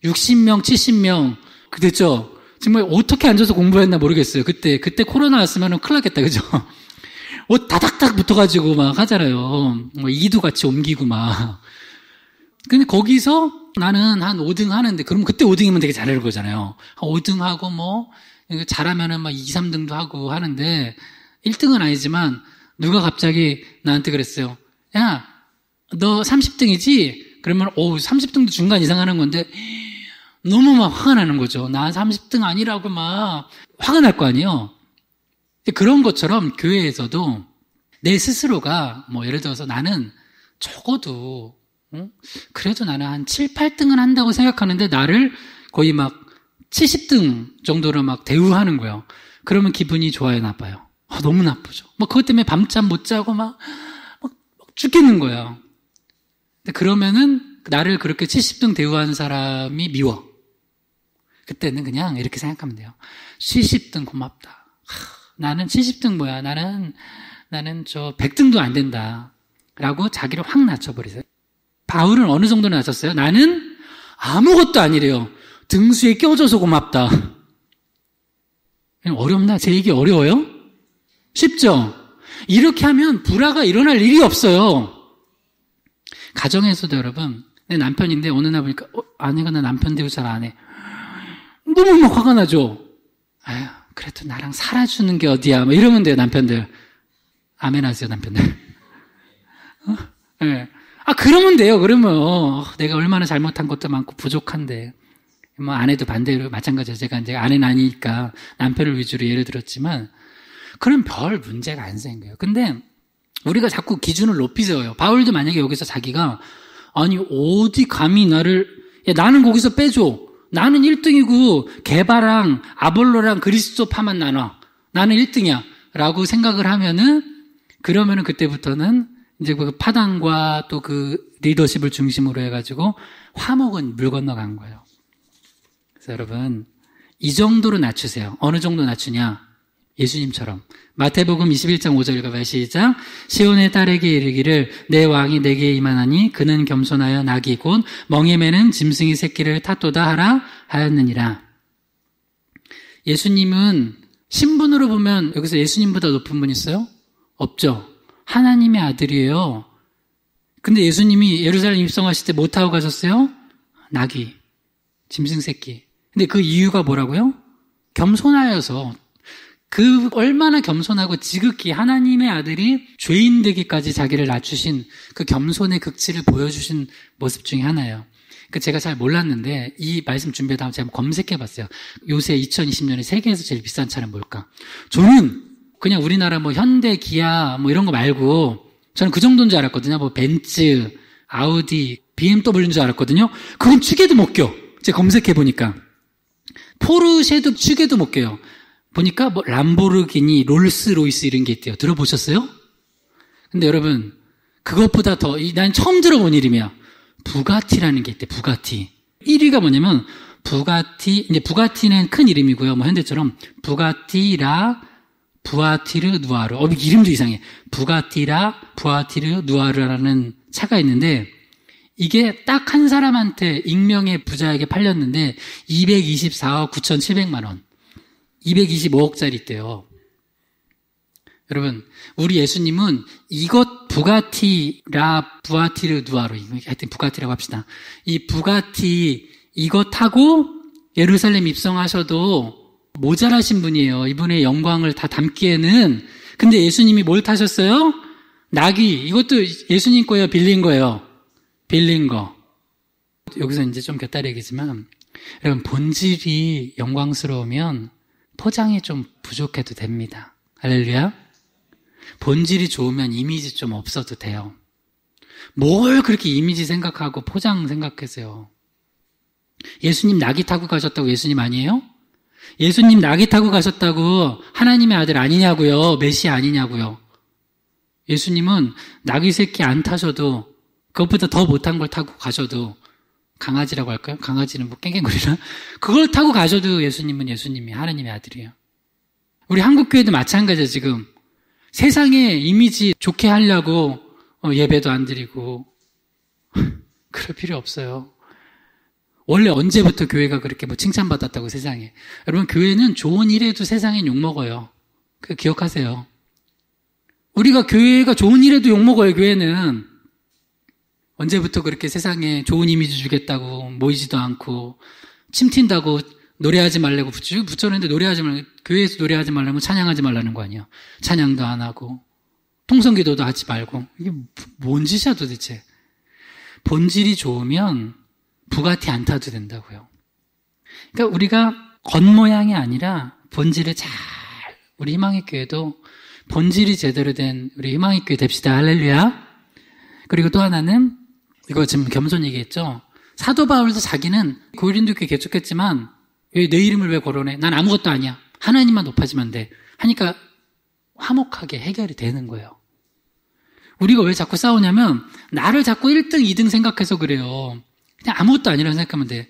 60명, 70명. 그랬죠? 정말 어떻게 앉아서 공부했나 모르겠어요. 그때 코로나 왔으면 큰일 났겠다. 그죠? 옷 다닥닥 붙어가지고 막 하잖아요. 이도 같이 옮기고 막. 근데 거기서 나는 한 5등 하는데, 그럼 그때 5등이면 되게 잘할 거잖아요. 5등 하고 잘하면은 막 2, 3등도 하고 하는데, 1등은 아니지만, 누가 갑자기 나한테 그랬어요. 야, 너 30등이지? 그러면 30등도 중간 이상 하는 건데 너무 막 화가 나는 거죠. 나 30등 아니라고 막 화가 날 거 아니에요. 그런 것처럼 교회에서도 내 스스로가 예를 들어서 나는 적어도 그래도 나는 한 7, 8등은 한다고 생각하는데 나를 거의 막 70등 정도로 막 대우하는 거예요. 그러면 기분이 좋아요, 나빠요? 너무 나쁘죠. 그것 때문에 밤잠 못 자고 막 죽겠는 거예요. 근데 그러면은 나를 그렇게 70등 대우하는 사람이 미워. 그때는 그냥 이렇게 생각하면 돼요. 70등 고맙다. 나는 70등 뭐야. 나는 저 100등도 안 된다. 라고 자기를 확 낮춰버리세요. 바울은 어느 정도 낮췄어요? 나는 아무것도 아니래요. 등수에 껴줘서 고맙다. 어렵나? 제 얘기 어려워요? 쉽죠? 이렇게 하면 불화가 일어날 일이 없어요. 가정에서도 여러분, 내 남편인데 어느 날 보니까 아내가 나 남편 대우 잘 안 해. 너무 막 화가 나죠? 아유, 그래도 나랑 살아주는 게 어디야. 이러면 돼요, 남편들. 아멘 하세요, 남편들. 네. 그러면 돼요, 그러면. 내가 얼마나 잘못한 것도 많고 부족한데. 아내도 반대로 마찬가지예요. 제가 이제 아내는 아니니까 남편을 위주로 예를 들었지만, 그럼 별 문제가 안 생겨요. 근데 우리가 자꾸 기준을 높이 세워요. 바울도 만약에 여기서 자기가 아니 어디 감히 나는 거기서 빼줘. 나는 1등이고 게바랑 아볼로랑 그리스도파만 나눠. 나는 1등이야. 라고 생각을 하면은 그러면은 그때부터는 이제 그 파당과 또 그 리더십을 중심으로 해가지고 화목은 물 건너간 거예요. 그래서 여러분 이 정도로 낮추세요. 어느 정도 낮추냐? 예수님처럼. 마태복음 21장 5절 읽어봐요. 시작. 시온의 딸에게 이르기를 내 왕이 내게 임하나니 그는 겸손하여 낙이 곧 멍에 매는 짐승의 새끼를 탔도다 하라 하였느니라. 예수님은 신분으로 보면 여기서 예수님보다 높은 분 있어요? 없죠. 하나님의 아들이에요. 근데 예수님이 예루살렘 입성하실 때 뭐 타고 가셨어요? 나귀, 짐승 새끼. 근데 그 이유가 뭐라고요? 겸손하여서. 그 얼마나 겸손하고 지극히 하나님의 아들이 죄인 되기까지 자기를 낮추신 그 겸손의 극치를 보여주신 모습 중에 하나예요. 제가 잘 몰랐는데 이 말씀 준비하다 제가 검색해봤어요. 요새 2020년에 세계에서 제일 비싼 차는 뭘까? 저는 그냥 우리나라 뭐 현대, 기아 뭐 이런 거 말고 저는 그 정도인 줄 알았거든요. 뭐 벤츠, 아우디, BMW인 줄 알았거든요. 그건 축에도 못 껴. 제가 검색해보니까. 포르쉐도 축에도 못 껴요. 보니까 뭐 람보르기니, 롤스로이스 이런 게 있대요. 들어보셨어요? 근데 여러분 그것보다 더 난 처음 들어본 이름이야. 부가티라는 게 있대. 부가티. 1위가 뭐냐면 부가티. 이제 부가티는 큰 이름이고요. 뭐 현대처럼 부가티라 부아티르 누아르. 이름도 이상해. 부가티라 부아티르 누아르라는 차가 있는데 이게 딱 한 사람한테 익명의 부자에게 팔렸는데 224억 9,700만 원. 225억짜리 있대요. 여러분, 우리 예수님은 이것 부가티라 부아티르 누아르, 하여튼 부가티라고 합시다. 이 부가티 이거 타고 예루살렘 입성하셔도 모자라신 분이에요. 이분의 영광을 다 담기에는. 근데 예수님이 뭘 타셨어요? 나귀. 이것도 예수님 거예요? 빌린 거예요? 빌린 거. 여기서 이제 좀 곁다리 얘기지만 여러분 본질이 영광스러우면 포장이 좀 부족해도 됩니다. 할렐루야. 본질이 좋으면 이미지 좀 없어도 돼요. 뭘 그렇게 이미지 생각하고 포장 생각하세요. 예수님 나귀 타고 가셨다고 예수님 아니에요? 예수님 나귀 타고 가셨다고 하나님의 아들 아니냐고요? 메시아 아니냐고요? 예수님은 나귀 새끼 안 타셔도 그것보다 더 못한 걸 타고 가셔도 강아지라고 할까요? 강아지는 뭐 깽깽거리나? 그걸 타고 가셔도 예수님은 예수님이 하나님의 아들이에요. 우리 한국교회도 마찬가지예요. 지금 세상에 이미지 좋게 하려고 예배도 안 드리고 그럴 필요 없어요. 원래 언제부터 교회가 그렇게 뭐 칭찬받았다고 세상에. 여러분 교회는 좋은 일에도 세상엔 욕먹어요. 그거 기억하세요. 우리가 교회가 좋은 일에도 욕먹어요. 교회는. 언제부터 그렇게 세상에 좋은 이미지 주겠다고 모이지도 않고 침 튄다고 노래하지 말라고 붙여놨는데 노래하지 말라고 교회에서 노래하지 말라면 찬양하지 말라는 거 아니에요. 찬양도 안 하고 통성기도도 하지 말고 이게 뭔 짓이야 도대체. 본질이 좋으면 부가티 안 타도 된다고요. 그러니까 우리가 겉모양이 아니라 본질을 잘 우리 희망의 교회도 본질이 제대로 된 우리 희망의 교회 됩시다. 할렐루야. 그리고 또 하나는 이거 지금 겸손 얘기했죠. 사도 바울도 자기는 고린도 교회 개척했지만 왜 내 이름을 왜 거론해? 난 아무것도 아니야. 하나님만 높아지면 돼. 하니까 화목하게 해결이 되는 거예요. 우리가 왜 자꾸 싸우냐면 나를 자꾸 1등, 2등 생각해서 그래요. 그냥 아무것도 아니라고 생각하면 돼.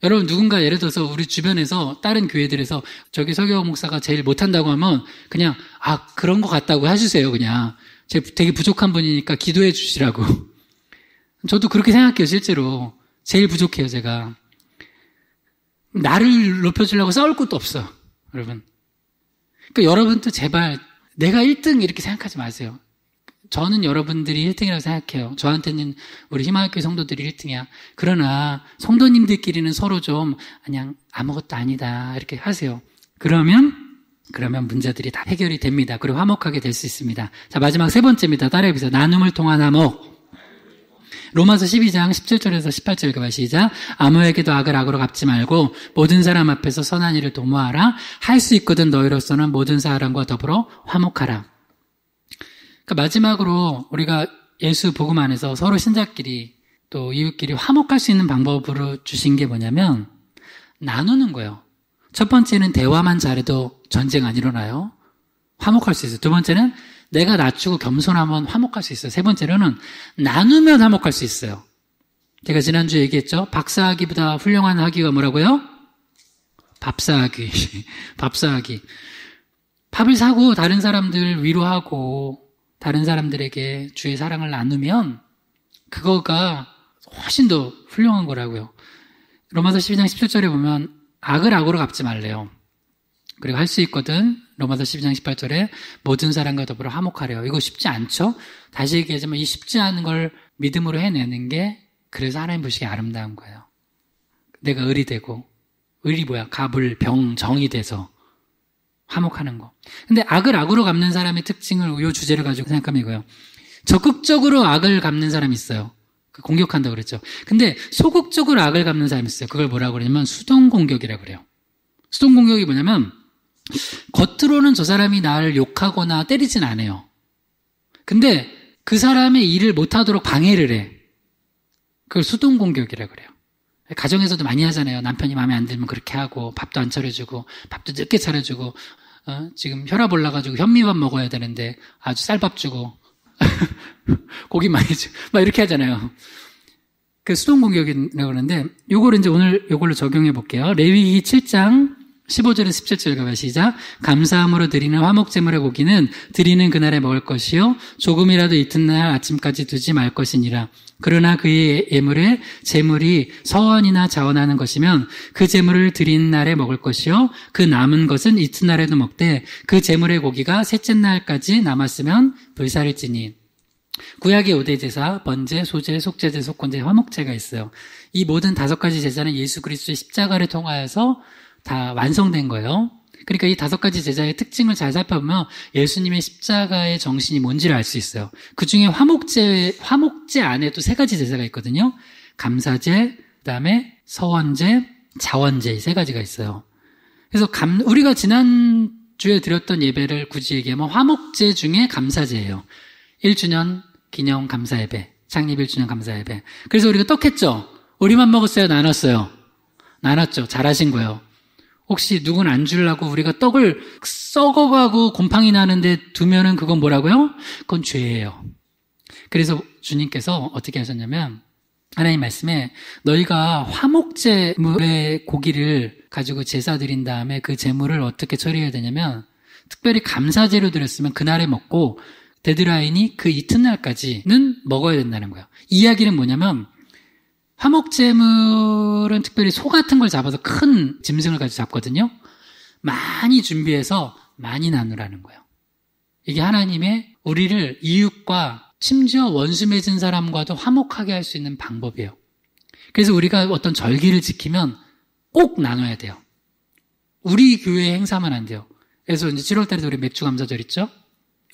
여러분 누군가 예를 들어서 우리 주변에서 다른 교회들에서 저기 서경 목사가 제일 못한다고 하면 그냥 그런 것 같다고 해주세요. 그냥 제가 되게 부족한 분이니까 기도해 주시라고. 저도 그렇게 생각해요. 실제로 제일 부족해요. 제가 나를 높여주려고 싸울 것도 없어. 여러분 그러니까 여러분도 제발 내가 1등 이렇게 생각하지 마세요. 저는 여러분들이 1등이라고 생각해요. 저한테는 우리 희망학교 성도들이 1등이야. 그러나 성도님들끼리는 서로 좀 그냥 아무것도 아니다 이렇게 하세요. 그러면 문제들이 다 해결이 됩니다. 그리고 화목하게 될 수 있습니다. 자, 마지막 세 번째입니다. 따라해보세요. 나눔을 통한 화목. 로마서 12장 17절에서 18절 읽어봐요. 시작. 아무에게도 악을 악으로 갚지 말고 모든 사람 앞에서 선한 일을 도모하라. 할 수 있거든 너희로서는 모든 사람과 더불어 화목하라. 그러니까 마지막으로 우리가 예수 복음 안에서 서로 신자끼리 또 이웃끼리 화목할 수 있는 방법으로 주신 게 뭐냐면 나누는 거예요. 첫 번째는 대화만 잘해도 전쟁 안 일어나요. 화목할 수 있어요. 두 번째는 내가 낮추고 겸손하면 화목할 수 있어요. 세 번째로는 나누면 화목할 수 있어요. 제가 지난주에 얘기했죠. 박사하기보다 훌륭한 하기가 뭐라고요? 밥사하기. 밥사하기. 밥을 사고 다른 사람들 위로하고 다른 사람들에게 주의 사랑을 나누면 그거가 훨씬 더 훌륭한 거라고요. 로마서 12장 17절에 보면 악을 악으로 갚지 말래요. 그리고 할 수 있거든 로마서 12장 18절에 모든 사람과 더불어 화목하래요. 이거 쉽지 않죠? 다시 얘기하자면 이 쉽지 않은 걸 믿음으로 해내는 게 그래서 하나님 보시기에 아름다운 거예요. 내가 을이 되고, 을이 뭐야? 갑을, 병, 정이 돼서 화목하는 거. 근데 악을 악으로 갚는 사람의 특징을 이 주제를 가지고 생각하면 이거예요. 적극적으로 악을 갚는 사람이 있어요. 공격한다고 그랬죠. 근데 소극적으로 악을 갚는 사람이 있어요. 그걸 뭐라고 그러냐면 수동공격이라고 그래요. 수동공격이 뭐냐면 겉으로는 저 사람이 나를 욕하거나 때리진 않아요. 근데 그 사람의 일을 못하도록 방해를 해. 그걸 수동공격이라고 그래요. 가정에서도 많이 하잖아요. 남편이 마음에 안 들면 그렇게 하고 밥도 안 차려주고 밥도 늦게 차려주고 지금 혈압 올라가지고 현미밥 먹어야 되는데 아주 쌀밥 주고 고기 많이 주고 막 이렇게 하잖아요. 그 수동공격이라고 그러는데 요걸 이제 오늘 요걸로 적용해 볼게요. 레위기 7장 15절에서 17절 가봐 시작. 감사함으로 드리는 화목제물의 고기는 드리는 그날에 먹을 것이요 조금이라도 이튿날 아침까지 두지 말 것이니라. 그러나 그의 예물에 제물이 서원이나 자원하는 것이면 그 제물을 드린 날에 먹을 것이요 그 남은 것은 이튿날에도 먹되 그 제물의 고기가 셋째 날까지 남았으면 불살일지니. 구약의 5대 제사, 번제, 소제, 속제제, 속건제, 화목제가 있어요. 이 모든 5가지 제사는 예수 그리스도의 십자가를 통하여서 다 완성된 거예요. 그러니까 이 5가지 제사의 특징을 잘 살펴보면 예수님의 십자가의 정신이 뭔지를 알 수 있어요. 그 중에 화목제 안에도 3가지 제사가 있거든요. 감사제, 그다음에 서원제, 자원제 이 3가지가 있어요. 그래서 우리가 지난주에 드렸던 예배를 굳이 얘기하면 화목제 중에 감사제예요. 1주년 기념 감사 예배, 창립 1주년 감사 예배. 그래서 우리가 떡했죠? 우리만 먹었어요? 나눴어요? 나눴죠. 잘하신 거예요. 혹시 누군 안 주려고 우리가 떡을 썩어가고 곰팡이 나는데 두면은 그건 뭐라고요? 그건 죄예요. 그래서 주님께서 어떻게 하셨냐면 하나님 말씀에 너희가 화목제물의 고기를 가지고 제사 드린 다음에 그 제물을 어떻게 처리해야 되냐면 특별히 감사제로 드렸으면 그날에 먹고 데드라인이 그 이튿날까지는 먹어야 된다는 거예요. 이 이야기는 뭐냐면 화목제물은 특별히 소 같은 걸 잡아서 큰 짐승을 가지고 잡거든요. 많이 준비해서 많이 나누라는 거예요. 이게 하나님의 우리를 이웃과 심지어 원수 맺은 사람과도 화목하게 할 수 있는 방법이에요. 그래서 우리가 어떤 절기를 지키면 꼭 나눠야 돼요. 우리 교회 행사만 안 돼요. 그래서 이제 7월 달에도 우리 맥주 감사절 있죠?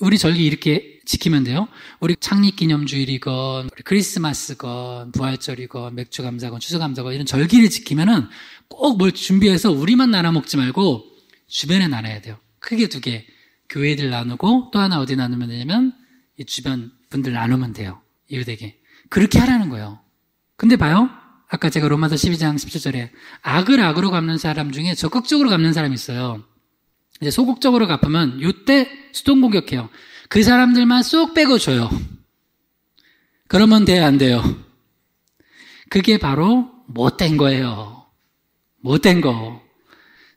우리 절기 이렇게 지키면 돼요. 우리 창립기념주일이건 우리 크리스마스건 부활절이건 맥주감사건 추수감사건 이런 절기를 지키면은 꼭 뭘 준비해서 우리만 나눠 먹지 말고 주변에 나눠야 돼요. 크게 2개. 교회들 나누고 또 하나 어디 나누면 되냐면 이 주변 분들 나누면 돼요. 이웃에게. 그렇게 하라는 거예요. 근데 봐요. 아까 제가 로마서 12장 17절에 악을 악으로 갚는 사람 중에 적극적으로 갚는 사람이 있어요. 이제 소극적으로 갚으면 이때 수동공격해요. 그 사람들만 쏙 빼고 줘요. 그러면 돼요, 안 돼요? 그게 바로 못된 거예요. 못된 거.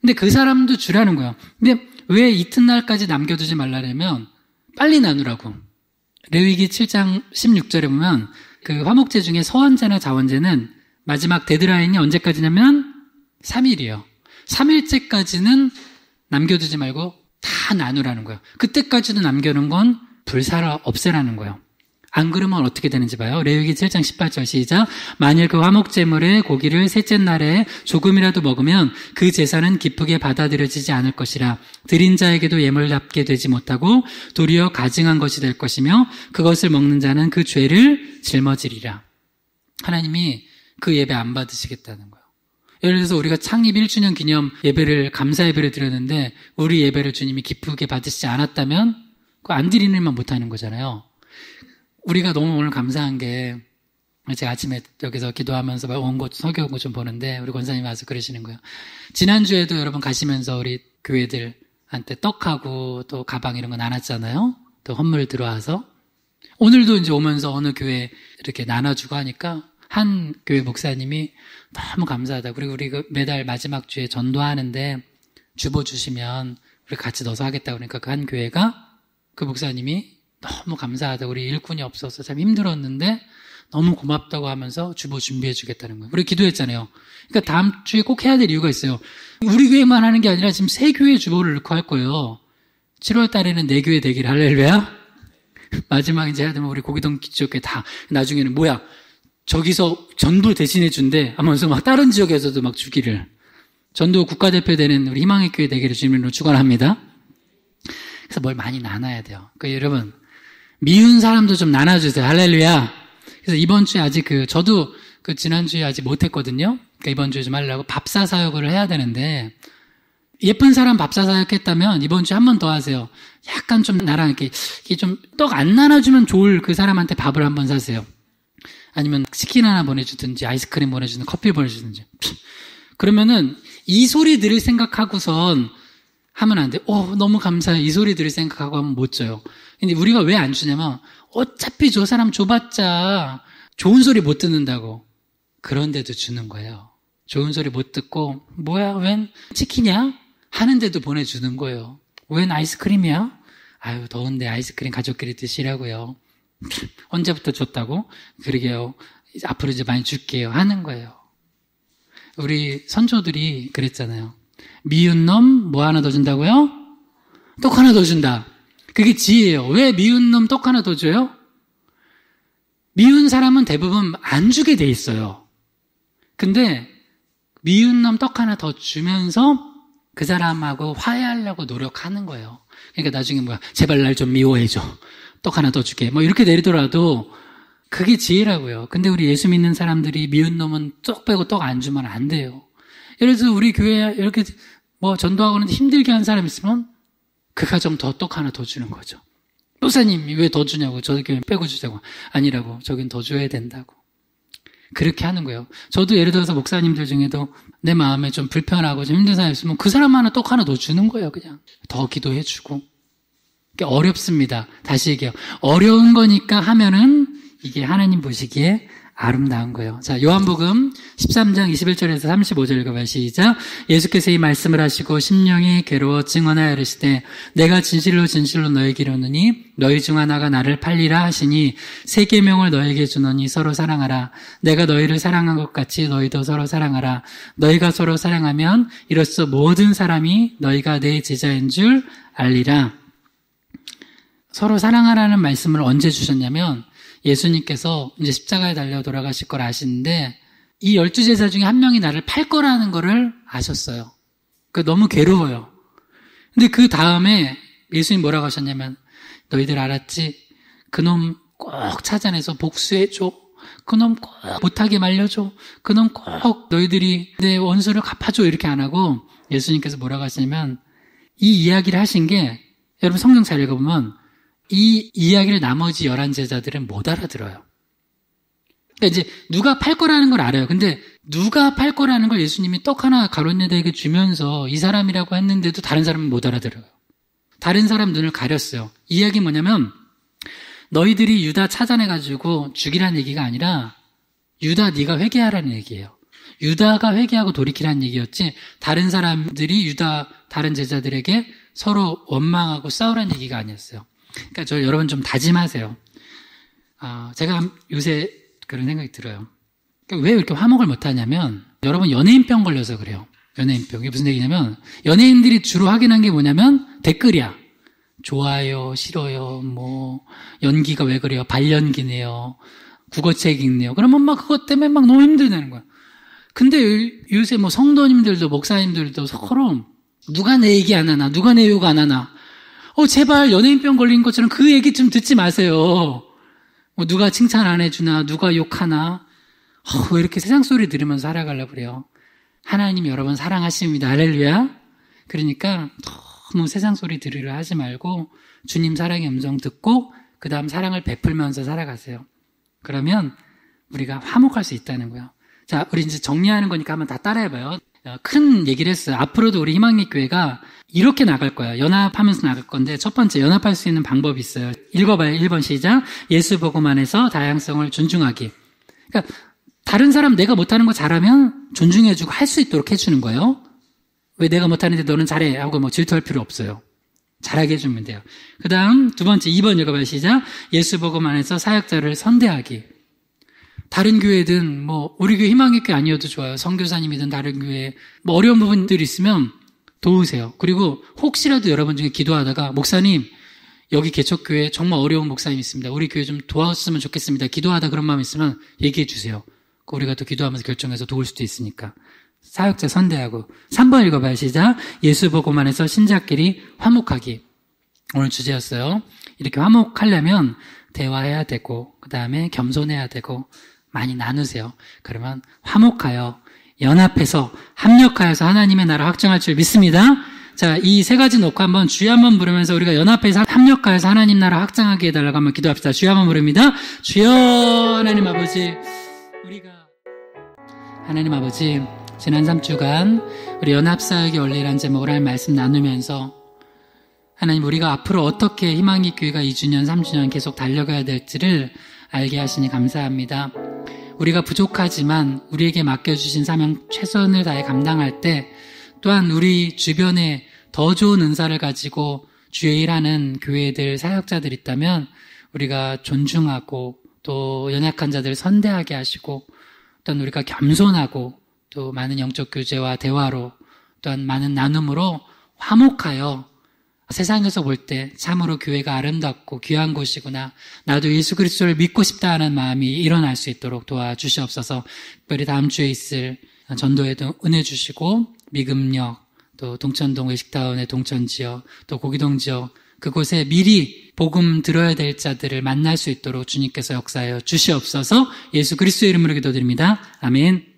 근데 그 사람도 주라는 거예요. 근데 왜 이튿날까지 남겨두지 말라냐면 빨리 나누라고. 레위기 7장 16절에 보면 그 화목제 중에 서원제나 자원제는 마지막 데드라인이 언제까지냐면 3일이에요. 3일째까지는 남겨두지 말고 다 나누라는 거예요. 그때까지도 남겨놓은 건 불사라 없애라는 거예요. 안 그러면 어떻게 되는지 봐요. 레위기 7장 18절 시작. 만일 그 화목제물의 고기를 셋째 날에 조금이라도 먹으면 그 제사는 기쁘게 받아들여지지 않을 것이라. 드린 자에게도 예물답게 되지 못하고 도리어 가증한 것이 될 것이며 그것을 먹는 자는 그 죄를 짊어지리라. 하나님이 그 예배 안 받으시겠다는 거예요. 예를 들어서 우리가 창립 1주년 기념 예배를 감사 예배를 드렸는데 우리 예배를 주님이 기쁘게 받으시지 않았다면 그거 안 드리는 일만 못하는 거잖아요. 우리가 너무 오늘 감사한 게 제가 아침에 여기서 기도하면서 원고 설교하고 좀 보는데 우리 권사님이 와서 그러시는 거예요. 지난주에도 여러분 가시면서 우리 교회들한테 떡하고 또 가방 이런 거 나눴잖아요. 또 헌물 들어와서 오늘도 이제 오면서 어느 교회 이렇게 나눠주고 하니까 한 교회 목사님이 너무 감사하다. 그리고 우리 매달 마지막 주에 전도하는데 주보 주시면 우리 같이 넣어서 하겠다. 그러니까 그 한 교회가 그 목사님이 너무 감사하다. 우리 일꾼이 없어서 참 힘들었는데 너무 고맙다고 하면서 주보 준비해 주겠다는 거예요. 우리 기도했잖아요. 그러니까 다음 주에 꼭 해야 될 이유가 있어요. 우리 교회만 하는 게 아니라 지금 3교회 주보를 넣고 할 거예요. 7월 달에는 4교회 되기를 할렐루야. 마지막 이제 해야 되면 우리 고기동 지역에 다 나중에는 뭐야 저기서 전도 대신해 준대 하면서 막 다른 지역에서도 막 주기를 전도 국가대표 되는 우리 희망의 교회 되기를 주님으로 축원합니다. 그래서 뭘 많이 나눠야 돼요. 그러니까 여러분 미운 사람도 좀 나눠주세요. 할렐루야. 그래서 이번 주에 아직 저도 지난주에 아직 못했거든요. 그러니까 이번 주에 좀 하려고 밥사 사역을 해야 되는데 예쁜 사람 밥사 사역 했다면 이번 주에 한 번 더 하세요. 약간 좀 나랑 이렇게 좀 떡 안 나눠주면 좋을 그 사람한테 밥을 한번 사세요. 아니면 치킨 하나 보내주든지 아이스크림 보내주든지 커피 보내주든지. 그러면은 이 소리 들을 생각하고선 하면 안 돼. 너무 감사해. 이 소리 들을 생각하고 하면 못 줘요. 근데 우리가 왜 안 주냐면 어차피 저 사람 줘봤자 좋은 소리 못 듣는다고. 그런데도 주는 거예요. 좋은 소리 못 듣고 뭐야 웬 치킨이야? 하는데도 보내주는 거예요. 웬 아이스크림이야? 아유 더운데 아이스크림 가족끼리 드시라고요. 언제부터 줬다고? 그러게요. 앞으로 이제 많이 줄게요. 하는 거예요. 우리 선조들이 그랬잖아요. 미운 놈 뭐 하나 더 준다고요? 떡 하나 더 준다. 그게 지혜예요. 왜 미운 놈 떡 하나 더 줘요? 미운 사람은 대부분 안 주게 돼 있어요. 근데 미운 놈 떡 하나 더 주면서 그 사람하고 화해하려고 노력하는 거예요. 그러니까 나중에 뭐야 제발 날 좀 미워해줘. 떡 하나 더 줄게. 뭐 이렇게 내리더라도 그게 지혜라고요. 근데 우리 예수 믿는 사람들이 미운 놈은 떡 빼고 떡 안 주면 안 돼요. 예를 들어서 우리 교회에 이렇게 뭐 전도하고는 힘들게 한 사람 있으면 그 가정 더 떡 하나 더 주는 거죠. 목사님이 왜 더 주냐고. 저 교회 빼고 주자고. 아니라고. 저긴 더 줘야 된다고. 그렇게 하는 거예요. 저도 예를 들어서 목사님들 중에도 내 마음에 좀 불편하고 좀 힘든 사람이 있으면 그 사람 하나 떡 하나 더 주는 거예요. 그냥 더 기도해주고. 어렵습니다. 다시 얘기해요. 어려운 거니까 하면은 이게 하나님 보시기에 아름다운 거예요. 자, 요한복음 13장 21절에서 35절 읽어봐요. 시작. 예수께서 이 말씀을 하시고 심령이 괴로워 증언하여 이르시되 내가 진실로 진실로 너에게 이르노니 너희 중 하나가 나를 팔리라 하시니 새 계명을 너에게 주노니 서로 사랑하라. 내가 너희를 사랑한 것 같이 너희도 서로 사랑하라. 너희가 서로 사랑하면 이로써 모든 사람이 너희가 내 제자인 줄 알리라. 서로 사랑하라는 말씀을 언제 주셨냐면 예수님께서 이제 십자가에 달려 돌아가실 걸 아시는데 이 12제자 중에 한 명이 나를 팔 거라는 거를 아셨어요. 너무 괴로워요. 근데 그 다음에 예수님 뭐라고 하셨냐면 너희들 알았지? 그놈 꼭 찾아내서 복수해줘. 그놈 꼭 못하게 말려줘. 그놈 꼭 너희들이 내 원수를 갚아줘. 이렇게 안 하고 예수님께서 뭐라고 하시냐면 이 이야기를 하신 게 여러분 성경 잘 읽어보면 이 이야기를 나머지 11제자들은 못 알아들어요. 그러니까 이제 누가 팔 거라는 걸 알아요. 근데 누가 팔 거라는 걸 예수님이 떡 하나 가룟유다에게 주면서 이 사람이라고 했는데도 다른 사람은 못 알아들어요. 다른 사람 눈을 가렸어요. 이 이야기 뭐냐면 너희들이 유다 찾아내가지고 죽이라는 얘기가 아니라 유다 네가 회개하라는 얘기예요. 유다가 회개하고 돌이키라는 얘기였지 다른 사람들이 유다 다른 제자들에게 서로 원망하고 싸우라는 얘기가 아니었어요. 그러니까 저 여러분 좀 다짐하세요. 제가 요새 그런 생각이 들어요. 그러니까 왜 이렇게 화목을 못하냐면 여러분 연예인병 걸려서 그래요. 연예인병. 이게 무슨 얘기냐면 연예인들이 주로 확인한 게 뭐냐면 댓글이야. 좋아요, 싫어요, 뭐 연기가 왜 그래요? 발연기네요. 국어책 읽네요. 그러면 막 그것 때문에 막 너무 힘들다는 거야. 근데 요새 뭐 성도님들도 목사님들도 서로 누가 내 얘기 안 하나, 누가 내 욕 안 하나. 제발 연예인병 걸린 것처럼 그 얘기 좀 듣지 마세요. 누가 칭찬 안 해주나, 누가 욕하나. 왜 이렇게 세상 소리 들으면서 살아가려고 그래요. 하나님 여러분 사랑하십니다. 할렐루야. 그러니까 너무 세상 소리 들으려 하지 말고 주님 사랑의 음성 듣고 그 다음 사랑을 베풀면서 살아가세요. 그러면 우리가 화목할 수 있다는 거예요. 자, 우리 이제 정리하는 거니까 한번 다 따라해봐요. 큰 얘기를 했어요. 앞으로도 우리 희망의 교회가 이렇게 나갈 거예요. 연합하면서 나갈 건데 첫 번째 연합할 수 있는 방법이 있어요. 읽어봐요. 1번 시작. 예수 복음 안에서 다양성을 존중하기. 그러니까 다른 사람 내가 못하는 거 잘하면 존중해주고 할 수 있도록 해주는 거예요. 왜 내가 못하는데 너는 잘해 하고 뭐 질투할 필요 없어요. 잘하게 해주면 돼요. 그 다음 두 번째 2번 읽어봐요. 시작. 예수 복음 안에서 사역자를 선대하기. 다른 교회든 뭐 우리 교회 희망의 교회 아니어도 좋아요. 선교사님이든 다른 교회 뭐 어려운 부분들이 있으면 도우세요. 그리고 혹시라도 여러분 중에 기도하다가 목사님 여기 개척교회 정말 어려운 목사님 있습니다. 우리 교회 좀 도왔으면 좋겠습니다. 기도하다 그런 마음 있으면 얘기해 주세요. 우리가 또 기도하면서 결정해서 도울 수도 있으니까. 사역자 선대하고. 3번 읽어봐요. 시작. 예수 보고만 해서 신자끼리 화목하기. 오늘 주제였어요. 이렇게 화목하려면 대화해야 되고, 그 다음에 겸손해야 되고, 많이 나누세요. 그러면 화목하여, 연합해서, 합력하여서 하나님의 나라 확정할 줄 믿습니다. 자, 이 세 가지 놓고 한번 주여 한번 부르면서 우리가 연합해서 합력하여서 하나님 나라 확장하게 해달라고 한번 기도합시다. 주여 한번 부릅니다. 주여 하나님 아버지, 하나님 아버지, 지난 3주간 우리 연합사역의 원리라는 제목으로 할 말씀 나누면서 하나님 우리가 앞으로 어떻게 희망의 교회가 2주년, 3주년 계속 달려가야 될지를 알게 하시니 감사합니다. 우리가 부족하지만 우리에게 맡겨주신 사명 최선을 다해 감당할 때 또한 우리 주변에 더 좋은 은사를 가지고 주의 일하는 교회들, 사역자들 있다면 우리가 존중하고 또 연약한 자들을 선대하게 하시고 또한 우리가 겸손하고 또 많은 영적 교제와 대화로 또한 많은 나눔으로 화목하여 세상에서 볼 때 참으로 교회가 아름답고 귀한 곳이구나. 나도 예수 그리스도를 믿고 싶다 하는 마음이 일어날 수 있도록 도와주시옵소서. 특별히 다음 주에 있을 전도에도 은혜 주시고 미금역, 또 동천동 외식타운의 동천지역, 또 고기동 지역 그곳에 미리 복음 들어야 될 자들을 만날 수 있도록 주님께서 역사하여 주시옵소서. 예수 그리스도의 이름으로 기도드립니다. 아멘.